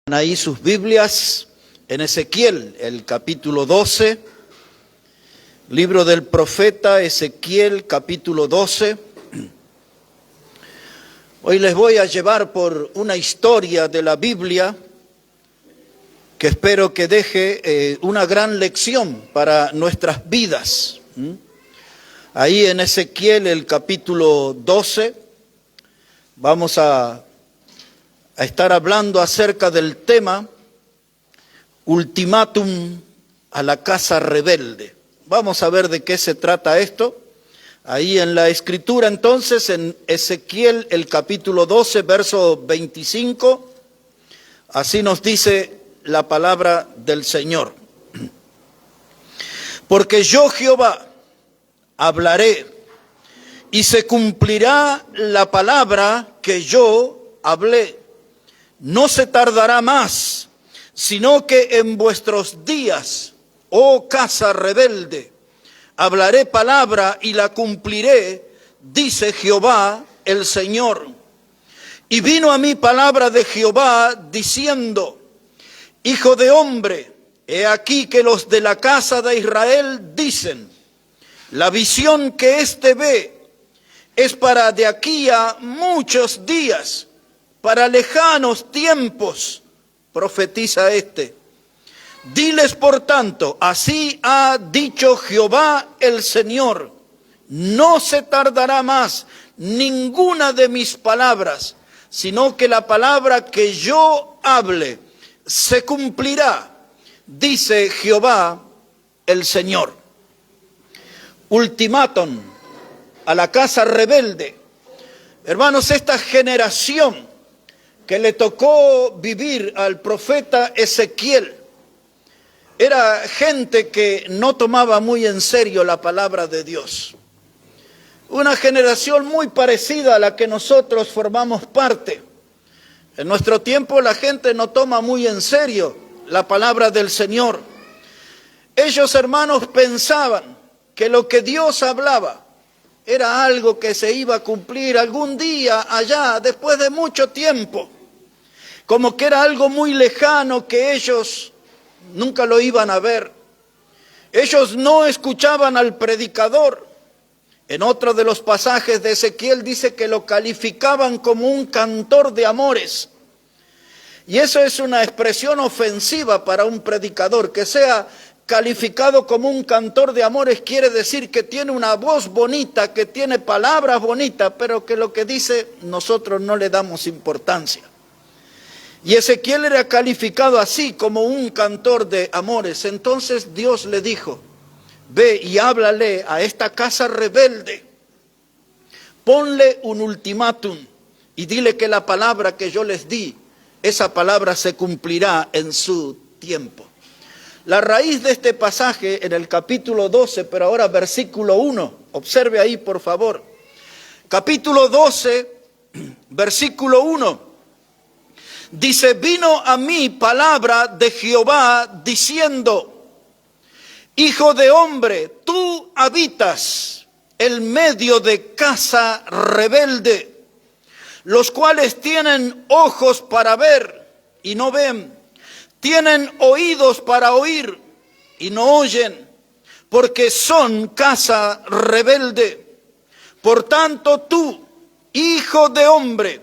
Ahí sus Biblias en Ezequiel, el capítulo 12, libro del profeta Ezequiel, capítulo 12. Hoy les voy a llevar por una historia de la Biblia que espero que deje una gran lección para nuestras vidas. Ahí en Ezequiel, el capítulo 12, vamos a estar hablando acerca del tema ultimátum a la casa rebelde. Vamos a ver de qué se trata esto. Ahí en la escritura entonces, en Ezequiel el capítulo 12, verso 25, así nos dice la palabra del Señor. Porque yo Jehová hablaré y se cumplirá la palabra que yo hablé. No se tardará más, sino que en vuestros días, oh casa rebelde, hablaré palabra y la cumpliré, dice Jehová el Señor. Y vino a mí palabra de Jehová diciendo: Hijo de hombre, he aquí que los de la casa de Israel dicen: la visión que éste ve es para de aquí a muchos días, para lejanos tiempos, profetiza este. Diles por tanto, así ha dicho Jehová el Señor: no se tardará más ninguna de mis palabras, sino que la palabra que yo hable se cumplirá, dice Jehová el Señor. Ultimátum a la casa rebelde. Hermanos, esta generación que le tocó vivir al profeta Ezequiel era gente que no tomaba muy en serio la palabra de Dios. Una generación muy parecida a la que nosotros formamos parte. En nuestro tiempo la gente no toma muy en serio la palabra del Señor. Ellos, hermanos, pensaban que lo que Dios hablaba era algo que se iba a cumplir algún día allá, después de mucho tiempo. Como que era algo muy lejano que ellos nunca lo iban a ver. Ellos no escuchaban al predicador. En otro de los pasajes de Ezequiel dice que lo calificaban como un cantor de amores. Y eso es una expresión ofensiva para un predicador. Que sea calificado como un cantor de amores quiere decir que tiene una voz bonita, que tiene palabras bonitas, pero que lo que dice nosotros no le damos importancia. Y Ezequiel era calificado así, como un cantor de amores. Entonces Dios le dijo: ve y háblale a esta casa rebelde, ponle un ultimátum y dile que la palabra que yo les di, esa palabra se cumplirá en su tiempo. La raíz de este pasaje en el capítulo 12, pero ahora versículo 1, observe ahí por favor. Capítulo 12, versículo 1. Dice: vino a mí palabra de Jehová diciendo: Hijo de hombre, tú habitas en medio de casa rebelde, los cuales tienen ojos para ver y no ven, tienen oídos para oír y no oyen, porque son casa rebelde. Por tanto tú, hijo de hombre,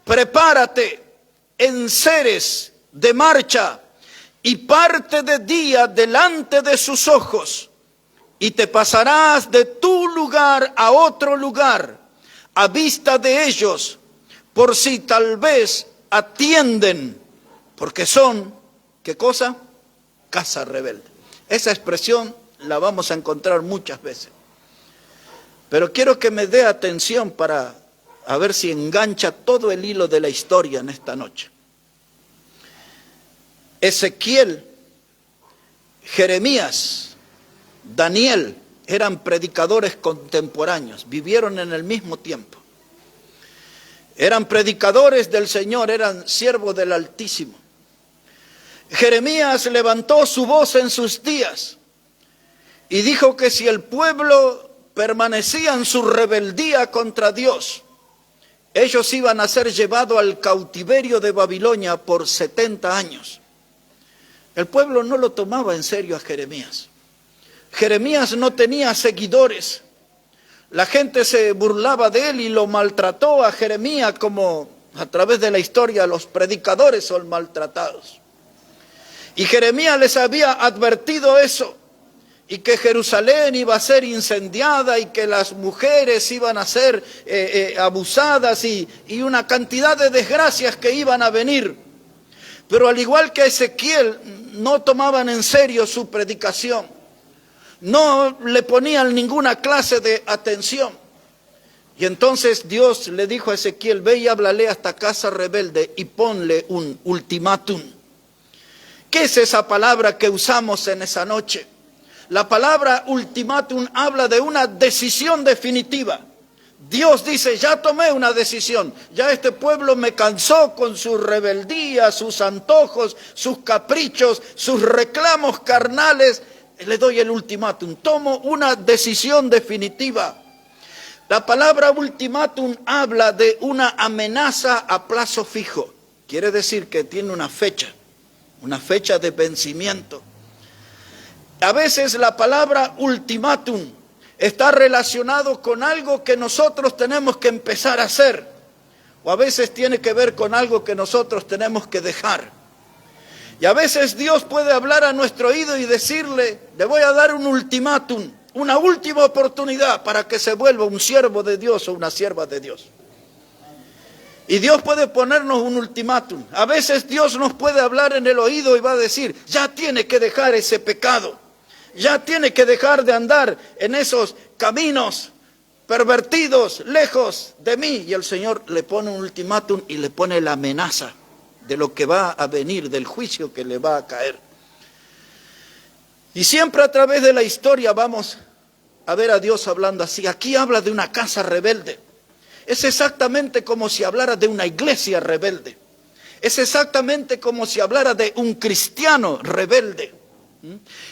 prepárate, enseres de marcha y parte de día delante de sus ojos, y te pasarás de tu lugar a otro lugar a vista de ellos, por si tal vez atienden, porque son, ¿qué cosa? Casa rebelde. Esa expresión la vamos a encontrar muchas veces, pero quiero que me dé atención para a ver si engancha todo el hilo de la historia en esta noche. Ezequiel, Jeremías, Daniel eran predicadores contemporáneos, vivieron en el mismo tiempo. Eran predicadores del Señor, eran siervos del Altísimo. Jeremías levantó su voz en sus días y dijo que si el pueblo permanecía en su rebeldía contra Dios, ellos iban a ser llevados al cautiverio de Babilonia por 70 años. El pueblo no lo tomaba en serio a Jeremías. Jeremías no tenía seguidores. La gente se burlaba de él y lo maltrató a Jeremías, como a través de la historia los predicadores son maltratados. Y Jeremías les había advertido eso, y que Jerusalén iba a ser incendiada y que las mujeres iban a ser abusadas y una cantidad de desgracias que iban a venir. Pero al igual que Ezequiel, no tomaban en serio su predicación. No le ponían ninguna clase de atención. Y entonces Dios le dijo a Ezequiel: ve y háblale a esta casa rebelde y ponle un ultimátum. ¿Qué es esa palabra que usamos en esa noche? La palabra ultimátum habla de una decisión definitiva. Dios dice: ya tomé una decisión, ya este pueblo me cansó con su rebeldía, sus antojos, sus caprichos, sus reclamos carnales. Le doy el ultimátum, tomo una decisión definitiva. La palabra ultimátum habla de una amenaza a plazo fijo. Quiere decir que tiene una fecha de vencimiento. A veces la palabra ultimátum está relacionado con algo que nosotros tenemos que empezar a hacer, o a veces tiene que ver con algo que nosotros tenemos que dejar. Y a veces Dios puede hablar a nuestro oído y decirle: le voy a dar un ultimátum, una última oportunidad para que se vuelva un siervo de Dios o una sierva de Dios. Y Dios puede ponernos un ultimátum. A veces Dios nos puede hablar en el oído y va a decir: ya tiene que dejar ese pecado. Ya tiene que dejar de andar en esos caminos pervertidos, lejos de mí. Y el Señor le pone un ultimátum y le pone la amenaza de lo que va a venir, del juicio que le va a caer. Y siempre a través de la historia vamos a ver a Dios hablando así. Aquí habla de una casa rebelde. Es exactamente como si hablara de una iglesia rebelde. Es exactamente como si hablara de un cristiano rebelde.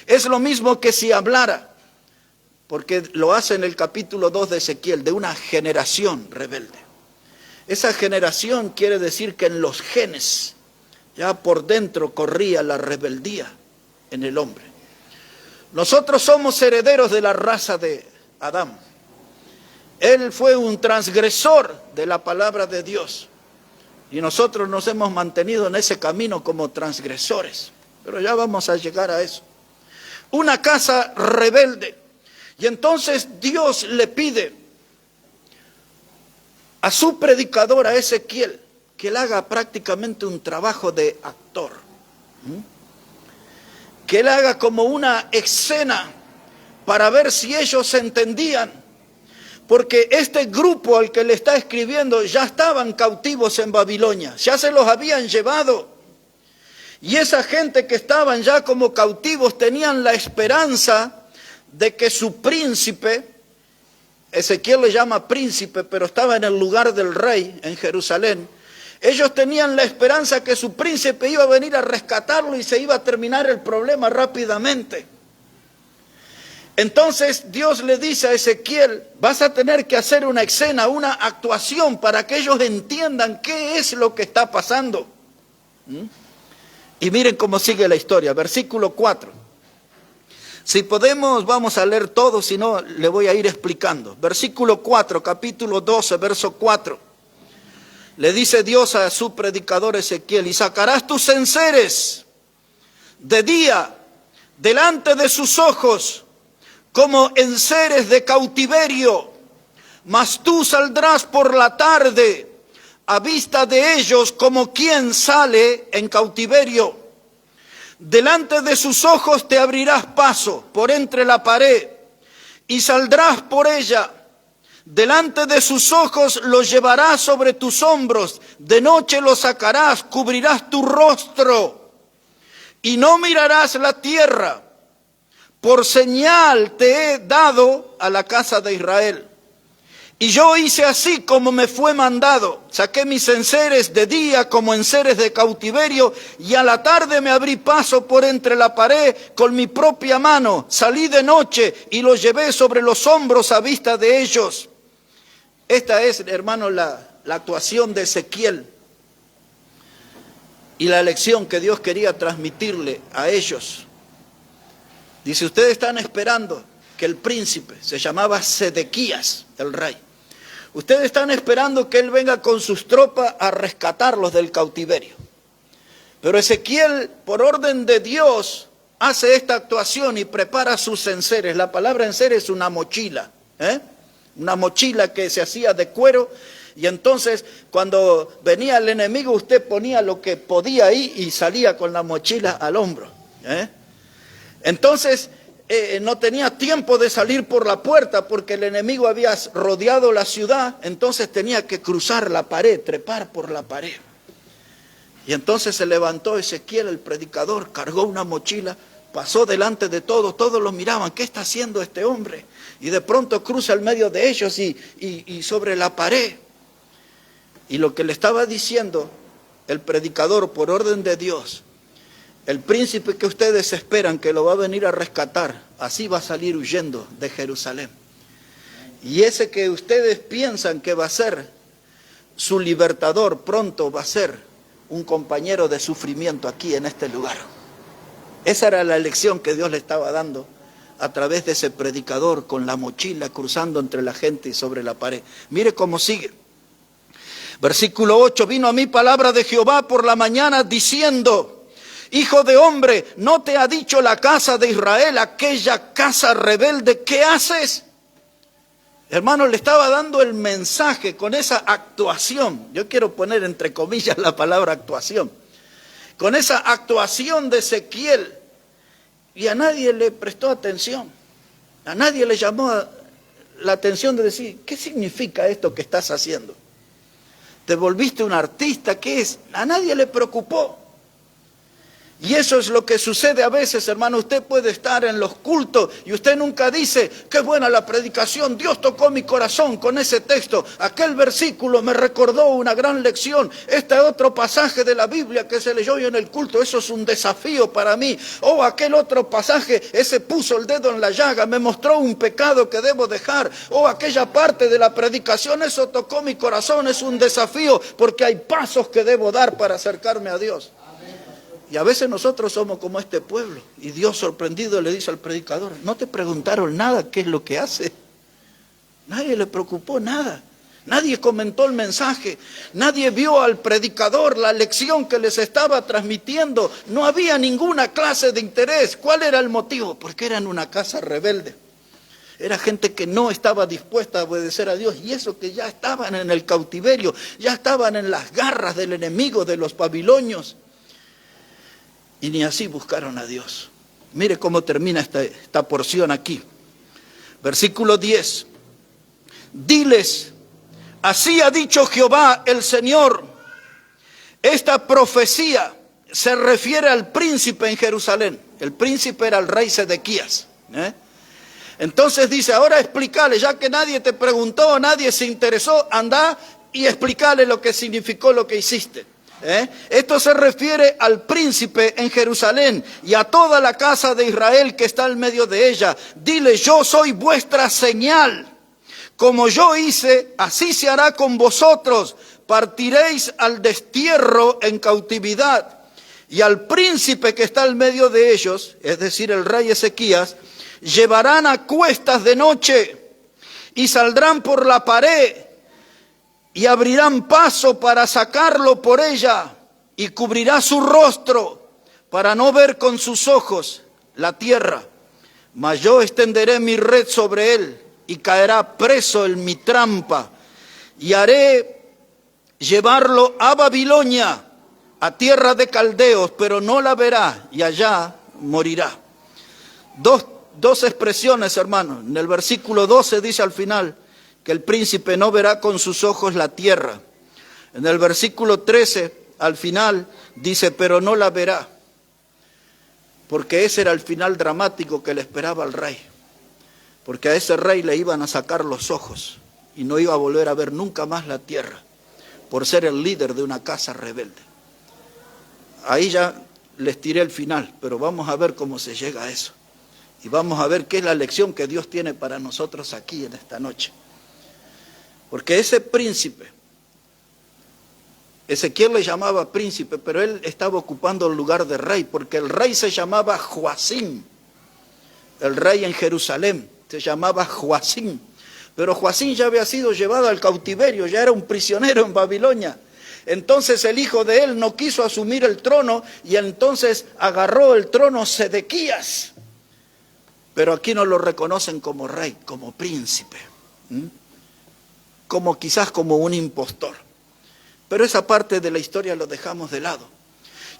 Es lo mismo que si hablara, porque lo hace en el capítulo 2 de Ezequiel, de una generación rebelde. Esa generación quiere decir que en los genes, ya por dentro corría la rebeldía en el hombre. Nosotros somos herederos de la raza de Adán. Él fue un transgresor de la palabra de Dios. Y nosotros nos hemos mantenido en ese camino como transgresores. Pero ya vamos a llegar a eso. Una casa rebelde. Y entonces Dios le pide a su predicador, a Ezequiel, que él haga prácticamente un trabajo de actor. Que él haga como una escena para ver si ellos se entendían. Porque este grupo al que le está escribiendo ya estaban cautivos en Babilonia, ya se los habían llevado. Y esa gente que estaban ya como cautivos tenían la esperanza de que su príncipe, Ezequiel le llama príncipe, pero estaba en el lugar del rey en Jerusalén. Ellos tenían la esperanza que su príncipe iba a venir a rescatarlo y se iba a terminar el problema rápidamente. Entonces Dios le dice a Ezequiel: vas a tener que hacer una escena, una actuación para que ellos entiendan qué es lo que está pasando. Y miren cómo sigue la historia, versículo 4. Si podemos, vamos a leer todo, si no, le voy a ir explicando. Versículo 4, capítulo 12, verso 4. Le dice Dios a su predicador Ezequiel: y sacarás tus enseres de día delante de sus ojos, como enseres de cautiverio, mas tú saldrás por la tarde a vista de ellos como quien sale en cautiverio. Delante de sus ojos te abrirás paso por entre la pared y saldrás por ella. Delante de sus ojos los llevarás sobre tus hombros, de noche los sacarás, cubrirás tu rostro y no mirarás la tierra. Por señal te he dado a la casa de Israel. Y yo hice así como me fue mandado. Saqué mis enseres de día como enseres de cautiverio, y a la tarde me abrí paso por entre la pared con mi propia mano. Salí de noche y los llevé sobre los hombros a vista de ellos. Esta es, hermano, la la actuación de Ezequiel y la lección que Dios quería transmitirle a ellos. Dice, ustedes están esperando que el príncipe, se llamaba Sedequías, el rey. Ustedes están esperando que él venga con sus tropas a rescatarlos del cautiverio. Pero Ezequiel, por orden de Dios, hace esta actuación y prepara sus enseres. La palabra enser es una mochila, una mochila que se hacía de cuero. Y entonces, cuando venía el enemigo, usted ponía lo que podía ahí y salía con la mochila al hombro. Entonces, no tenía tiempo de salir por la puerta porque el enemigo había rodeado la ciudad. Entonces tenía que cruzar la pared, trepar por la pared. Y entonces se levantó Ezequiel, el predicador, cargó una mochila, pasó delante de todos lo miraban. ¿Qué está haciendo este hombre? Y de pronto cruza al medio de ellos y sobre la pared. Y lo que le estaba diciendo el predicador por orden de Dios, el príncipe que ustedes esperan que lo va a venir a rescatar, así va a salir huyendo de Jerusalén. Y ese que ustedes piensan que va a ser su libertador, pronto va a ser un compañero de sufrimiento aquí en este lugar. Esa era la lección que Dios le estaba dando a través de ese predicador con la mochila cruzando entre la gente y sobre la pared. Mire cómo sigue. Versículo 8, vino a mí palabra de Jehová por la mañana diciendo, hijo de hombre, ¿no te ha dicho la casa de Israel, aquella casa rebelde, qué haces? Hermano, le estaba dando el mensaje con esa actuación. Yo quiero poner entre comillas la palabra actuación. Con esa actuación de Ezequiel. Y a nadie le prestó atención. A nadie le llamó la atención de decir, ¿qué significa esto que estás haciendo? ¿Te volviste un artista? ¿Qué es? A nadie le preocupó. Y eso es lo que sucede a veces, hermano. Usted puede estar en los cultos y usted nunca dice, qué buena la predicación, Dios tocó mi corazón con ese texto. Aquel versículo me recordó una gran lección. Este otro pasaje de la Biblia que se leyó hoy en el culto, eso es un desafío para mí. O aquel otro pasaje, ese puso el dedo en la llaga, me mostró un pecado que debo dejar. O aquella parte de la predicación, eso tocó mi corazón, es un desafío porque hay pasos que debo dar para acercarme a Dios. Y a veces nosotros somos como este pueblo. Y Dios sorprendido le dice al predicador, ¿no te preguntaron nada qué es lo que hace? Nadie le preocupó nada. Nadie comentó el mensaje. Nadie vio al predicador la lección que les estaba transmitiendo. No había ninguna clase de interés. ¿Cuál era el motivo? Porque eran una casa rebelde. Era gente que no estaba dispuesta a obedecer a Dios. Y eso que ya estaban en el cautiverio. Ya estaban en las garras del enemigo, de los babilonios. Y ni así buscaron a Dios. Mire cómo termina esta porción aquí. Versículo 10. Diles, así ha dicho Jehová el Señor. Esta profecía se refiere al príncipe en Jerusalén. El príncipe era el rey Sedequías. Entonces dice, ahora explícale, ya que nadie te preguntó, nadie se interesó, anda y explícale lo que significó lo que hiciste. Esto se refiere al príncipe en Jerusalén y a toda la casa de Israel que está en medio de ella. Dile, yo soy vuestra señal. Como yo hice, así se hará con vosotros. Partiréis al destierro en cautividad. Y al príncipe que está en medio de ellos, es decir, el rey Ezequías, llevarán a cuestas de noche y saldrán por la pared. Y abrirán paso para sacarlo por ella, y cubrirá su rostro, para no ver con sus ojos la tierra. Mas yo extenderé mi red sobre él, y caerá preso en mi trampa, y haré llevarlo a Babilonia, a tierra de caldeos, pero no la verá, y allá morirá. Dos expresiones, hermanos. En el versículo 12 dice al final, que el príncipe no verá con sus ojos la tierra. En el versículo 13, al final, dice, pero no la verá. Porque ese era el final dramático que le esperaba al rey. Porque a ese rey le iban a sacar los ojos y no iba a volver a ver nunca más la tierra por ser el líder de una casa rebelde. Ahí ya les tiré el final, pero vamos a ver cómo se llega a eso. Y vamos a ver qué es la lección que Dios tiene para nosotros aquí en esta noche. Porque ese príncipe Ezequiel le llamaba príncipe, pero él estaba ocupando el lugar de rey, porque el rey se llamaba Joacim. El rey en Jerusalén se llamaba Joacim. Pero Joacim ya había sido llevado al cautiverio, ya era un prisionero en Babilonia. Entonces el hijo de él no quiso asumir el trono y entonces agarró el trono Sedequías. Pero aquí no lo reconocen como rey, como príncipe. Como quizás como un impostor. Pero esa parte de la historia lo dejamos de lado.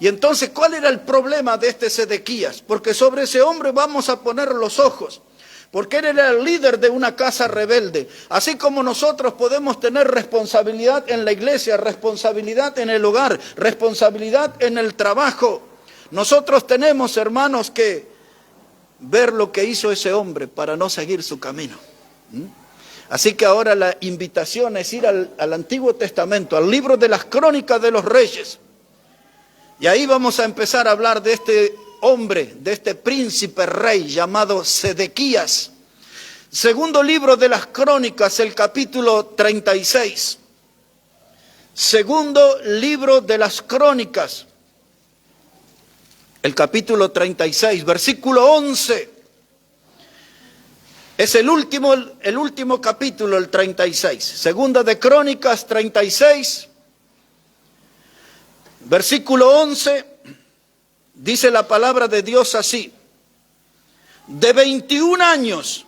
Y entonces, ¿cuál era el problema de este Sedequías? Porque sobre ese hombre vamos a poner los ojos. Porque él era el líder de una casa rebelde. Así como nosotros podemos tener responsabilidad en la iglesia, responsabilidad en el hogar, responsabilidad en el trabajo. Nosotros tenemos, hermanos, que ver lo que hizo ese hombre para no seguir su camino. Así que ahora la invitación es ir al Antiguo Testamento, al libro de las Crónicas de los Reyes. Y ahí vamos a empezar a hablar de este hombre, de este príncipe rey llamado Sedequías. Segundo libro de las Crónicas, el capítulo 36. Segundo libro de las Crónicas, el capítulo 36, versículo 11. Es el último capítulo, el 36. Segunda de Crónicas 36, versículo 11, dice la palabra de Dios así. De 21 años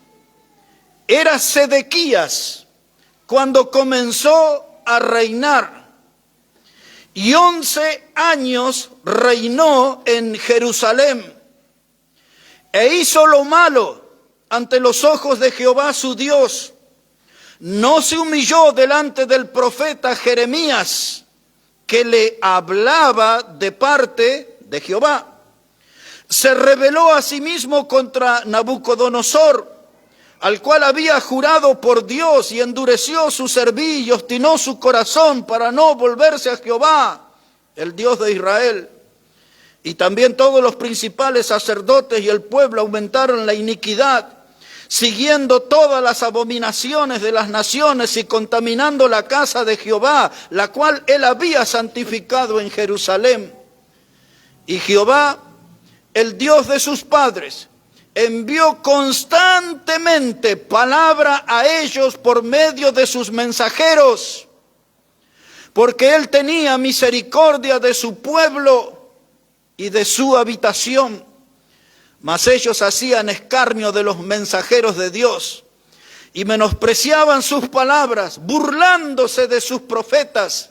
era Sedequías cuando comenzó a reinar, y 11 años reinó en Jerusalén, e hizo lo malo ante los ojos de Jehová su Dios. No se humilló delante del profeta Jeremías, que le hablaba de parte de Jehová. Se rebeló a sí mismo contra Nabucodonosor, al cual había jurado por Dios, y endureció su cerviz y obstinó su corazón para no volverse a Jehová, el Dios de Israel. Y también todos los principales sacerdotes y el pueblo aumentaron la iniquidad, siguiendo todas las abominaciones de las naciones y contaminando la casa de Jehová, la cual él había santificado en Jerusalén. Y Jehová, el Dios de sus padres, envió constantemente palabra a ellos por medio de sus mensajeros, porque él tenía misericordia de su pueblo y de su habitación. Mas ellos hacían escarnio de los mensajeros de Dios y menospreciaban sus palabras, burlándose de sus profetas,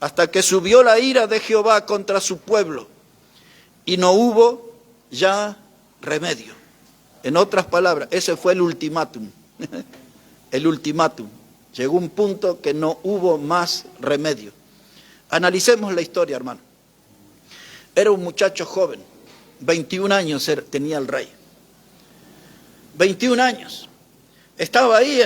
hasta que subió la ira de Jehová contra su pueblo y no hubo ya remedio. En otras palabras, ese fue el ultimátum. El ultimátum. Llegó un punto que no hubo más remedio. Analicemos la historia, hermano. Era un muchacho joven. 21 años tenía el rey. 21 años. Estaba ahí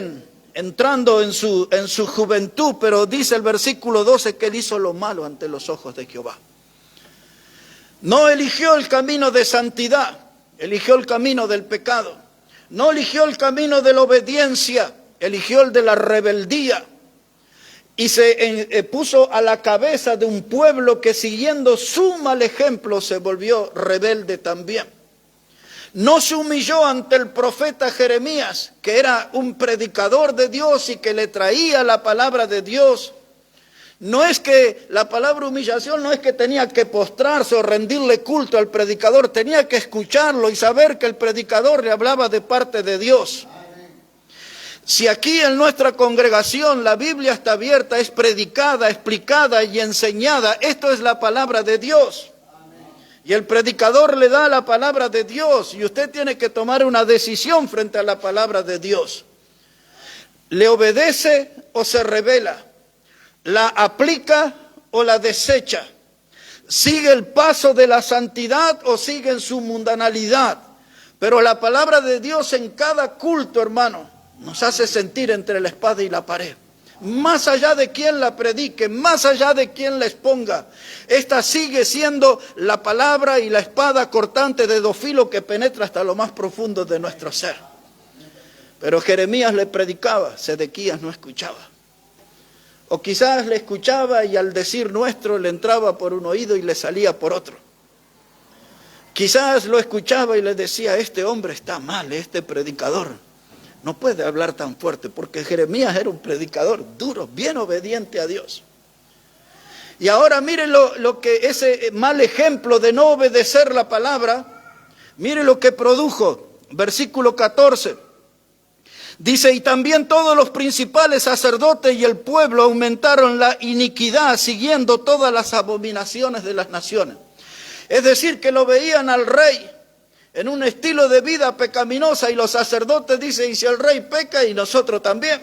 entrando en su juventud, pero dice el versículo 12 que él hizo lo malo ante los ojos de Jehová. No eligió el camino de santidad, eligió el camino del pecado. No eligió el camino de la obediencia, eligió el de la rebeldía. Y se puso a la cabeza de un pueblo que, siguiendo su mal ejemplo, se volvió rebelde también. No se humilló ante el profeta Jeremías, que era un predicador de Dios y que le traía la palabra de Dios. No es que la palabra humillación no es que tenía que postrarse o rendirle culto al predicador, tenía que escucharlo y saber que el predicador le hablaba de parte de Dios. Si aquí en nuestra congregación la Biblia está abierta, es predicada, explicada y enseñada, esto es la palabra de Dios. Y el predicador le da la palabra de Dios y usted tiene que tomar una decisión frente a la palabra de Dios. ¿Le obedece o se rebela? ¿La aplica o la desecha? ¿Sigue el paso de la santidad o sigue en su mundanalidad? Pero la palabra de Dios en cada culto, hermano, nos hace sentir entre la espada y la pared. Más allá de quien la predique, más allá de quien la exponga, esta sigue siendo la palabra y la espada cortante de dos filos que penetra hasta lo más profundo de nuestro ser. Pero Jeremías le predicaba, Sedequías no escuchaba. O quizás le escuchaba y al decir nuestro le entraba por un oído y le salía por otro. Quizás lo escuchaba y le decía, este hombre está mal, este predicador no puede hablar tan fuerte, porque Jeremías era un predicador duro, bien obediente a Dios. Y ahora miren lo que ese mal ejemplo de no obedecer la palabra, miren lo que produjo. Versículo 14. Dice, y también todos los principales sacerdotes y el pueblo aumentaron la iniquidad, siguiendo todas las abominaciones de las naciones. Es decir, que lo veían al rey en un estilo de vida pecaminosa, y los sacerdotes dicen, y si el rey peca, y nosotros también.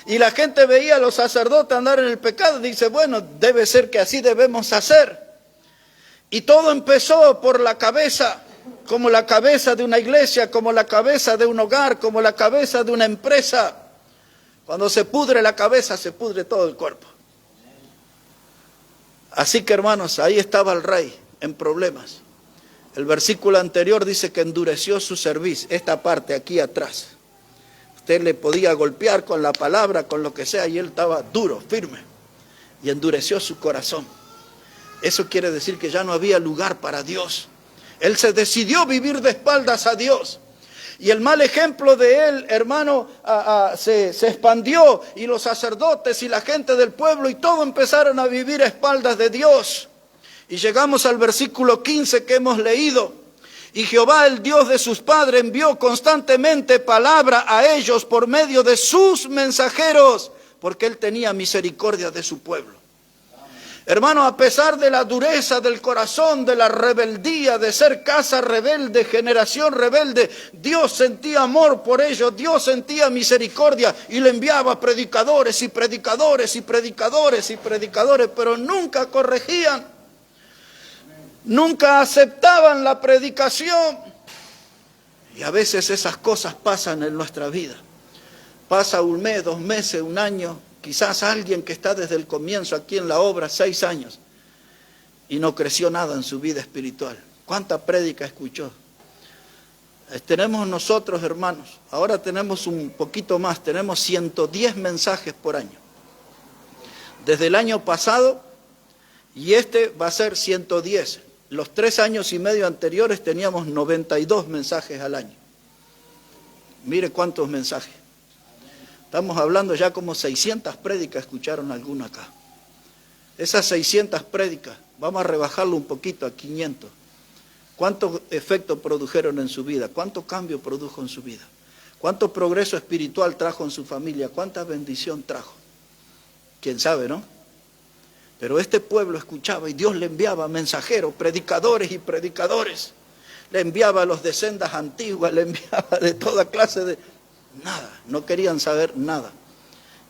Y la gente veía a los sacerdotes andar en el pecado, dice, bueno, debe ser que así debemos hacer. Y todo empezó por la cabeza, como la cabeza de una iglesia, como la cabeza de un hogar, como la cabeza de una empresa. Cuando se pudre la cabeza, se pudre todo el cuerpo. Así que, hermanos, ahí estaba el rey en problemas. El versículo anterior dice que endureció su cerviz, esta parte aquí atrás. Usted le podía golpear con la palabra, con lo que sea, y él estaba duro, firme, y endureció su corazón. Eso quiere decir que ya no había lugar para Dios. Él se decidió vivir de espaldas a Dios. Y el mal ejemplo de él, hermano, se expandió, y los sacerdotes y la gente del pueblo y todo empezaron a vivir a espaldas de Dios. Y llegamos al versículo 15 que hemos leído. Y Jehová, el Dios de sus padres, envió constantemente palabra a ellos por medio de sus mensajeros, porque él tenía misericordia de su pueblo. Hermano, a pesar de la dureza del corazón, de la rebeldía, de ser casa rebelde, generación rebelde, Dios sentía amor por ellos, Dios sentía misericordia y le enviaba predicadores y predicadores y predicadores y predicadores, pero nunca corregían, nunca aceptaban la predicación. Y a veces esas cosas pasan en nuestra vida. Pasa un mes, 2 meses, un año. Quizás alguien que está desde el comienzo aquí en la obra, 6 años, y no creció nada en su vida espiritual. ¿Cuánta prédica escuchó? Tenemos nosotros, hermanos, ahora tenemos un poquito más, tenemos 110 mensajes por año. Desde el año pasado, y este va a ser 110. Los 3 años y medio anteriores teníamos 92 mensajes al año. Mire cuántos mensajes. Estamos hablando ya como 600 prédicas escucharon alguno acá. Esas 600 prédicas, vamos a rebajarlo un poquito a 500. ¿Cuánto efecto produjeron en su vida? ¿Cuánto cambio produjo en su vida? ¿Cuánto progreso espiritual trajo en su familia? ¿Cuánta bendición trajo? ¿Quién sabe, no? Pero este pueblo escuchaba y Dios le enviaba mensajeros, predicadores y predicadores. Le enviaba a los de sendas antiguas, le enviaba de toda clase de... Nada, no querían saber nada.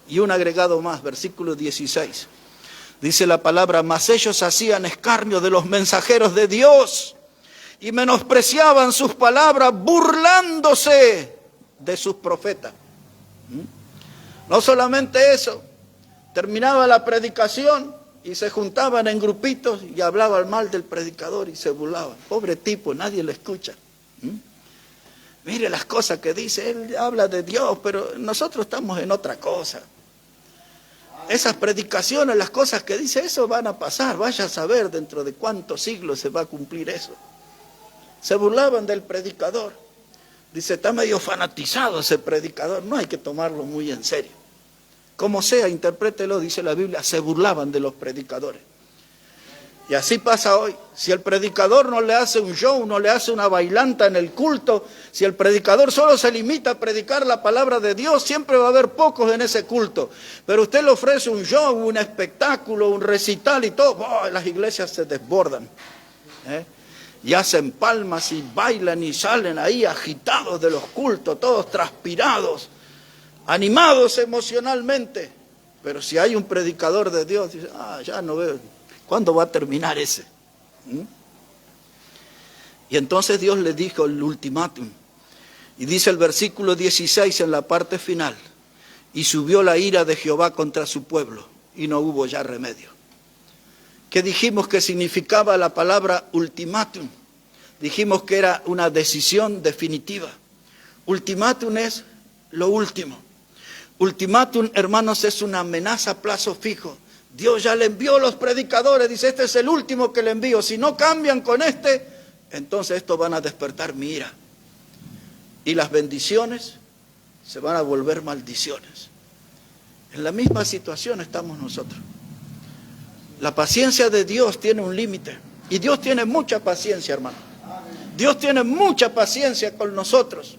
Y un agregado más, versículo 16. Dice la palabra, mas ellos hacían escarnio de los mensajeros de Dios y menospreciaban sus palabras, burlándose de sus profetas. No solamente eso, terminaba la predicación y se juntaban en grupitos y hablaban mal del predicador y se burlaban. Pobre tipo, nadie le escucha. Mire las cosas que dice, él habla de Dios, pero nosotros estamos en otra cosa. Esas predicaciones, las cosas que dice, eso van a pasar, vaya a saber dentro de cuántos siglos se va a cumplir eso. Se burlaban del predicador. Dice, está medio fanatizado ese predicador, no hay que tomarlo muy en serio. Como sea, interprételo, dice la Biblia, se burlaban de los predicadores. Y así pasa hoy. Si el predicador no le hace un show, no le hace una bailanta en el culto, si el predicador solo se limita a predicar la palabra de Dios, siempre va a haber pocos en ese culto. Pero usted le ofrece un show, un espectáculo, un recital y todo, las iglesias se desbordan. Y hacen palmas y bailan y salen ahí agitados de los cultos, todos transpirados, animados emocionalmente. Pero si hay un predicador de Dios, dice, ya no veo. ¿Cuándo va a terminar ese? Y entonces Dios le dijo el ultimátum. Y dice el versículo 16 en la parte final. Y subió la ira de Jehová contra su pueblo, y no hubo ya remedio. ¿Qué dijimos que significaba la palabra ultimátum? Dijimos que era una decisión definitiva. Ultimátum es lo último. Ultimátum, hermanos, es una amenaza a plazo fijo. Dios ya le envió los predicadores, dice, este es el último que le envío. Si no cambian con este, entonces estos van a despertar mi ira. Y las bendiciones se van a volver maldiciones. En la misma situación estamos nosotros. La paciencia de Dios tiene un límite. Y Dios tiene mucha paciencia, hermano. Dios tiene mucha paciencia con nosotros.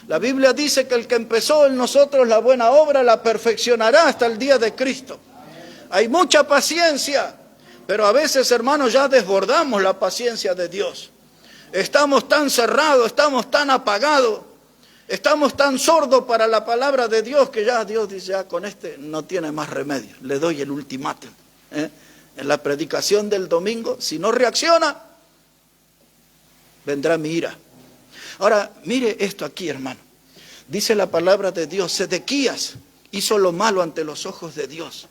La Biblia dice que el que empezó en nosotros la buena obra la perfeccionará hasta el día de Cristo. Hay mucha paciencia, pero a veces, hermanos, ya desbordamos la paciencia de Dios. Estamos tan cerrados, estamos tan apagados, estamos tan sordos para la palabra de Dios que ya Dios dice, ya con este no tiene más remedio. Le doy el ultimátum. En la predicación del domingo, si no reacciona, vendrá mi ira. Ahora, mire esto aquí, hermano. Dice la palabra de Dios, Sedequías hizo lo malo ante los ojos de Dios.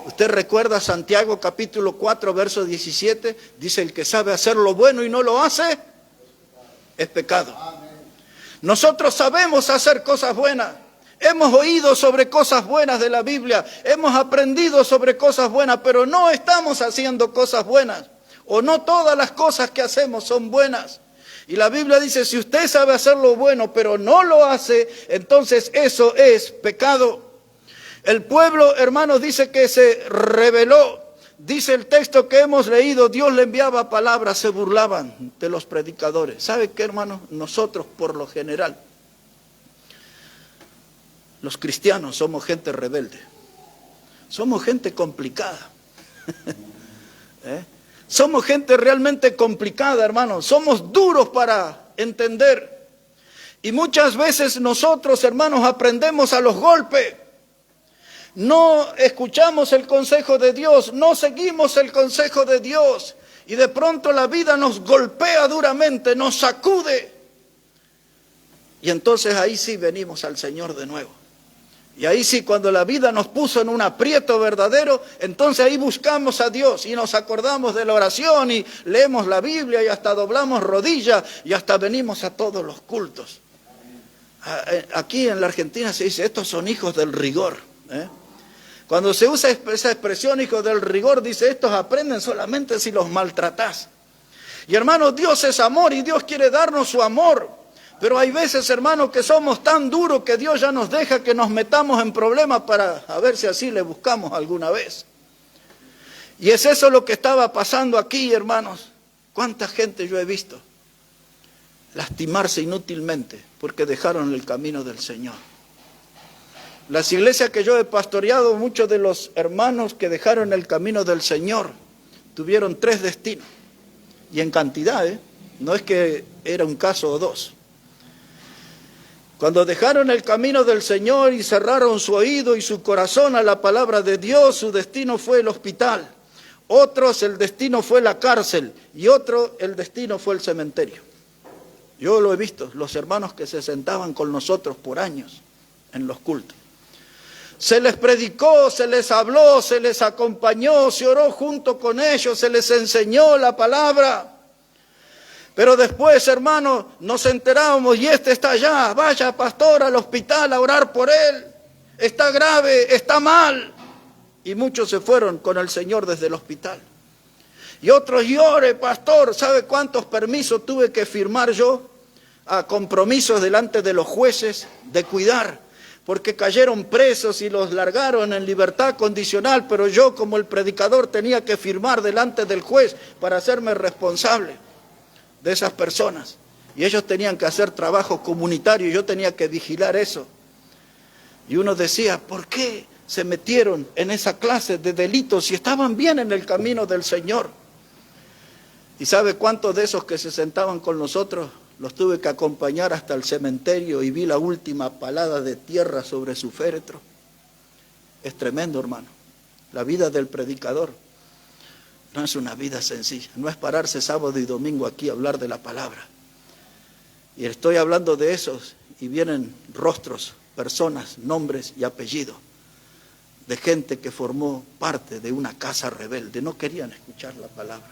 Usted recuerda Santiago capítulo 4, verso 17, dice, el que sabe hacer lo bueno y no lo hace, es pecado. Nosotros sabemos hacer cosas buenas. Hemos oído sobre cosas buenas de la Biblia, hemos aprendido sobre cosas buenas, pero no estamos haciendo cosas buenas. O no todas las cosas que hacemos son buenas. Y la Biblia dice, si usted sabe hacer lo bueno, pero no lo hace, entonces eso es pecado. El pueblo, hermanos, dice que se rebeló. Dice el texto que hemos leído, Dios le enviaba palabras, se burlaban de los predicadores. ¿Sabe qué, hermanos? Nosotros, por lo general, los cristianos somos gente rebelde. Somos gente complicada. Somos gente realmente complicada, hermanos. Somos duros para entender. Y muchas veces nosotros, hermanos, aprendemos a los golpes. No escuchamos el consejo de Dios, no seguimos el consejo de Dios. Y de pronto la vida nos golpea duramente, nos sacude. Y entonces ahí sí venimos al Señor de nuevo. Y ahí sí, cuando la vida nos puso en un aprieto verdadero, entonces ahí buscamos a Dios y nos acordamos de la oración y leemos la Biblia y hasta doblamos rodillas y hasta venimos a todos los cultos. Aquí en la Argentina se dice, estos son hijos del rigor. Cuando se usa esa expresión, hijos del rigor, dice, estos aprenden solamente si los maltratás. Y hermanos, Dios es amor y Dios quiere darnos su amor. Pero hay veces, hermanos, que somos tan duros que Dios ya nos deja que nos metamos en problemas para a ver si así le buscamos alguna vez. Y es eso lo que estaba pasando aquí, hermanos. ¿Cuánta gente yo he visto lastimarse inútilmente porque dejaron el camino del Señor? Las iglesias que yo he pastoreado, muchos de los hermanos que dejaron el camino del Señor tuvieron 3 destinos. Y en cantidad, no es que era un caso o 2. Cuando dejaron el camino del Señor y cerraron su oído y su corazón a la palabra de Dios, su destino fue el hospital. Otros, el destino fue la cárcel. Y otro, el destino fue el cementerio. Yo lo he visto, los hermanos que se sentaban con nosotros por años en los cultos. Se les predicó, se les habló, se les acompañó, se oró junto con ellos, se les enseñó la palabra. Pero después, hermanos, nos enterábamos y este está allá, vaya pastor al hospital a orar por él. Está grave, está mal. Y muchos se fueron con el Señor desde el hospital. Y otros, llore pastor, ¿sabe cuántos permisos tuve que firmar yo? A compromisos delante de los jueces de cuidar. Porque cayeron presos y los largaron en libertad condicional, pero yo como el predicador tenía que firmar delante del juez para hacerme responsable de esas personas. Y ellos tenían que hacer trabajo comunitario y yo tenía que vigilar eso. Y uno decía, ¿por qué se metieron en esa clase de delitos si estaban bien en el camino del Señor? ¿Y sabe cuántos de esos que se sentaban con nosotros los tuve que acompañar hasta el cementerio y vi la última palada de tierra sobre su féretro? Es tremendo, hermano. La vida del predicador no es una vida sencilla. No es pararse sábado y domingo aquí a hablar de la palabra. Y estoy hablando de esos y vienen rostros, personas, nombres y apellidos de gente que formó parte de una casa rebelde. No querían escuchar la palabra.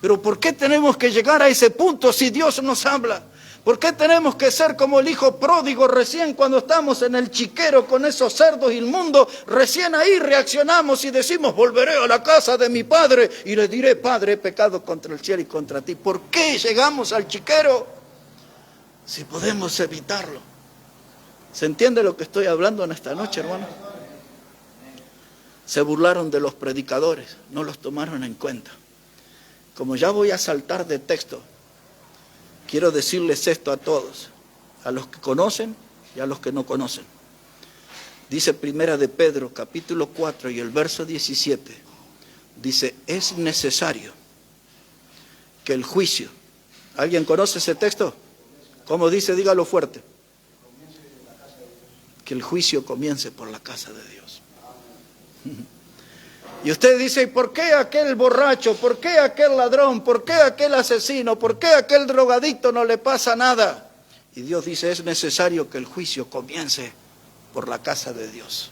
Pero ¿por qué tenemos que llegar a ese punto si Dios nos habla? ¿Por qué tenemos que ser como el hijo pródigo recién cuando estamos en el chiquero con esos cerdos inmundos? Recién ahí reaccionamos y decimos, volveré a la casa de mi padre y le diré, Padre, he pecado contra el cielo y contra ti. ¿Por qué llegamos al chiquero si podemos evitarlo? ¿Se entiende lo que estoy hablando en esta noche, hermano? Se burlaron de los predicadores, no los tomaron en cuenta. Como ya voy a saltar de texto, quiero decirles esto a todos, a los que conocen y a los que no conocen. Dice Primera de Pedro, capítulo 4 y el verso 17, dice, es necesario que el juicio, ¿alguien conoce ese texto? ¿Cómo dice? Dígalo fuerte. Que el juicio comience por la casa de Dios. Y usted dice, ¿y por qué aquel borracho? ¿Por qué aquel ladrón? ¿Por qué aquel asesino? ¿Por qué aquel drogadicto no le pasa nada? Y Dios dice, es necesario que el juicio comience por la casa de Dios.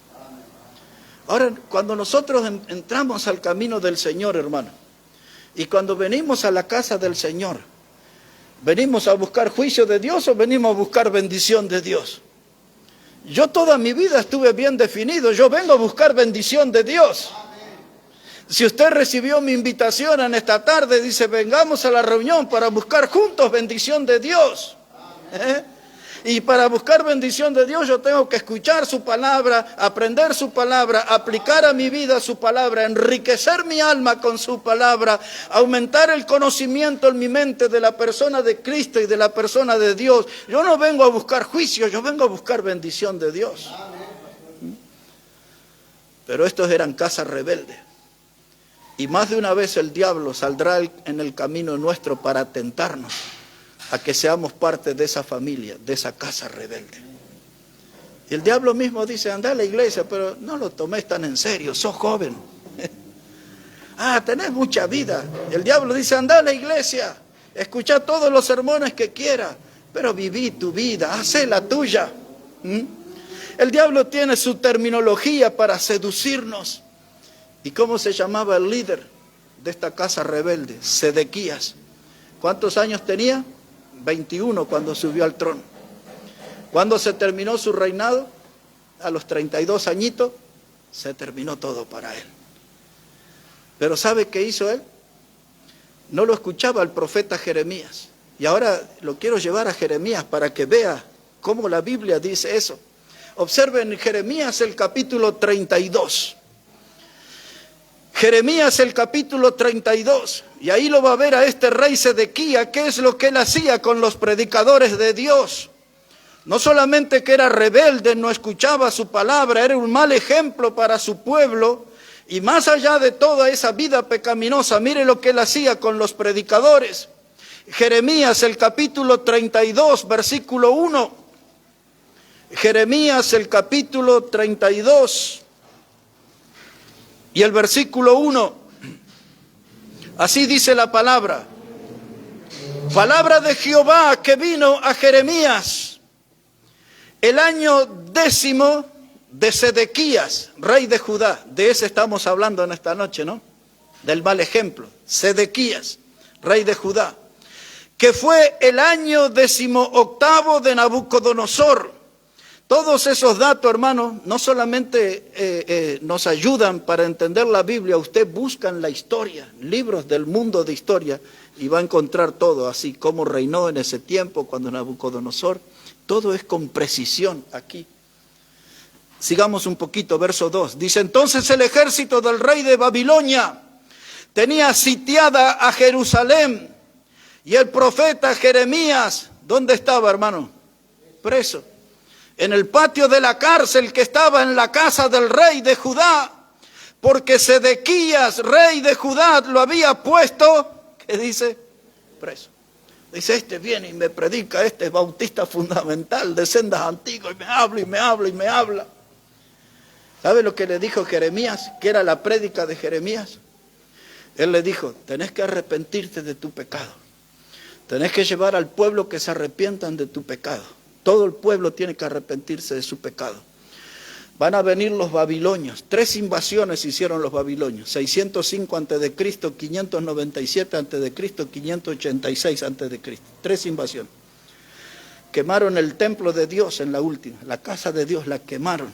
Ahora, cuando nosotros entramos al camino del Señor, hermano, y cuando venimos a la casa del Señor, ¿venimos a buscar juicio de Dios o venimos a buscar bendición de Dios? Yo toda mi vida estuve bien definido, yo vengo a buscar bendición de Dios. Si usted recibió mi invitación en esta tarde, dice, vengamos a la reunión para buscar juntos bendición de Dios. Y para buscar bendición de Dios yo tengo que escuchar su palabra, aprender su palabra, aplicar a mi vida su palabra, enriquecer mi alma con su palabra, aumentar el conocimiento en mi mente de la persona de Cristo y de la persona de Dios. Yo no vengo a buscar juicio, yo vengo a buscar bendición de Dios. Pero estos eran casas rebeldes. Y más de una vez el diablo saldrá en el camino nuestro para tentarnos a que seamos parte de esa familia, de esa casa rebelde. Y el diablo mismo dice, anda a la iglesia, pero no lo tomes tan en serio, sos joven. Tenés mucha vida. El diablo dice, anda a la iglesia, escucha todos los sermones que quieras, pero viví tu vida, hacé la tuya. El diablo tiene su terminología para seducirnos. ¿Y cómo se llamaba el líder de esta casa rebelde? Sedequías. ¿Cuántos años tenía? 21 cuando subió al trono. ¿Cuándo se terminó su reinado? A los 32 añitos se terminó todo para él. Pero ¿sabe qué hizo él? No lo escuchaba el profeta Jeremías. Y ahora lo quiero llevar a Jeremías para que vea cómo la Biblia dice eso. Observen en Jeremías el capítulo 32. Jeremías el capítulo 32, y ahí lo va a ver a este rey Sedequías, qué es lo que él hacía con los predicadores de Dios. No solamente que era rebelde, no escuchaba su palabra, era un mal ejemplo para su pueblo, y más allá de toda esa vida pecaminosa, mire lo que él hacía con los predicadores. Jeremías el capítulo 32, versículo 1. Jeremías el capítulo 32. Y el versículo 1, así dice la palabra. Palabra de Jehová que vino a Jeremías el año 10 de Sedequías, rey de Judá. De ese estamos hablando en esta noche, ¿no? Del mal ejemplo. Sedequías, rey de Judá. Que fue el año 18 de Nabucodonosor. Todos esos datos, hermanos, no solamente nos ayudan para entender la Biblia, usted busca en la historia, libros del mundo de historia, y va a encontrar todo, así como reinó en ese tiempo, cuando Nabucodonosor, todo es con precisión aquí. Sigamos un poquito, verso 2, dice, entonces el ejército del rey de Babilonia tenía sitiada a Jerusalén, y el profeta Jeremías, ¿dónde estaba, hermano? Preso. En el patio de la cárcel que estaba en la casa del rey de Judá, porque Sedequías, rey de Judá, lo había puesto, ¿qué dice? Preso. Dice, este viene y me predica, este es bautista fundamental de sendas antiguas, y me habla, y me habla, y me habla. ¿Sabe lo que le dijo Jeremías? ¿Qué era la prédica de Jeremías? Él le dijo, tenés que arrepentirte de tu pecado. Tenés que llevar al pueblo que se arrepientan de tu pecado. Todo el pueblo tiene que arrepentirse de su pecado. Van a venir los babilonios. 3 invasiones hicieron los babilonios. 605 a.C., 597 a.C., 586 a.C. 3 invasiones. Quemaron el templo de Dios en la última, la casa de Dios la quemaron.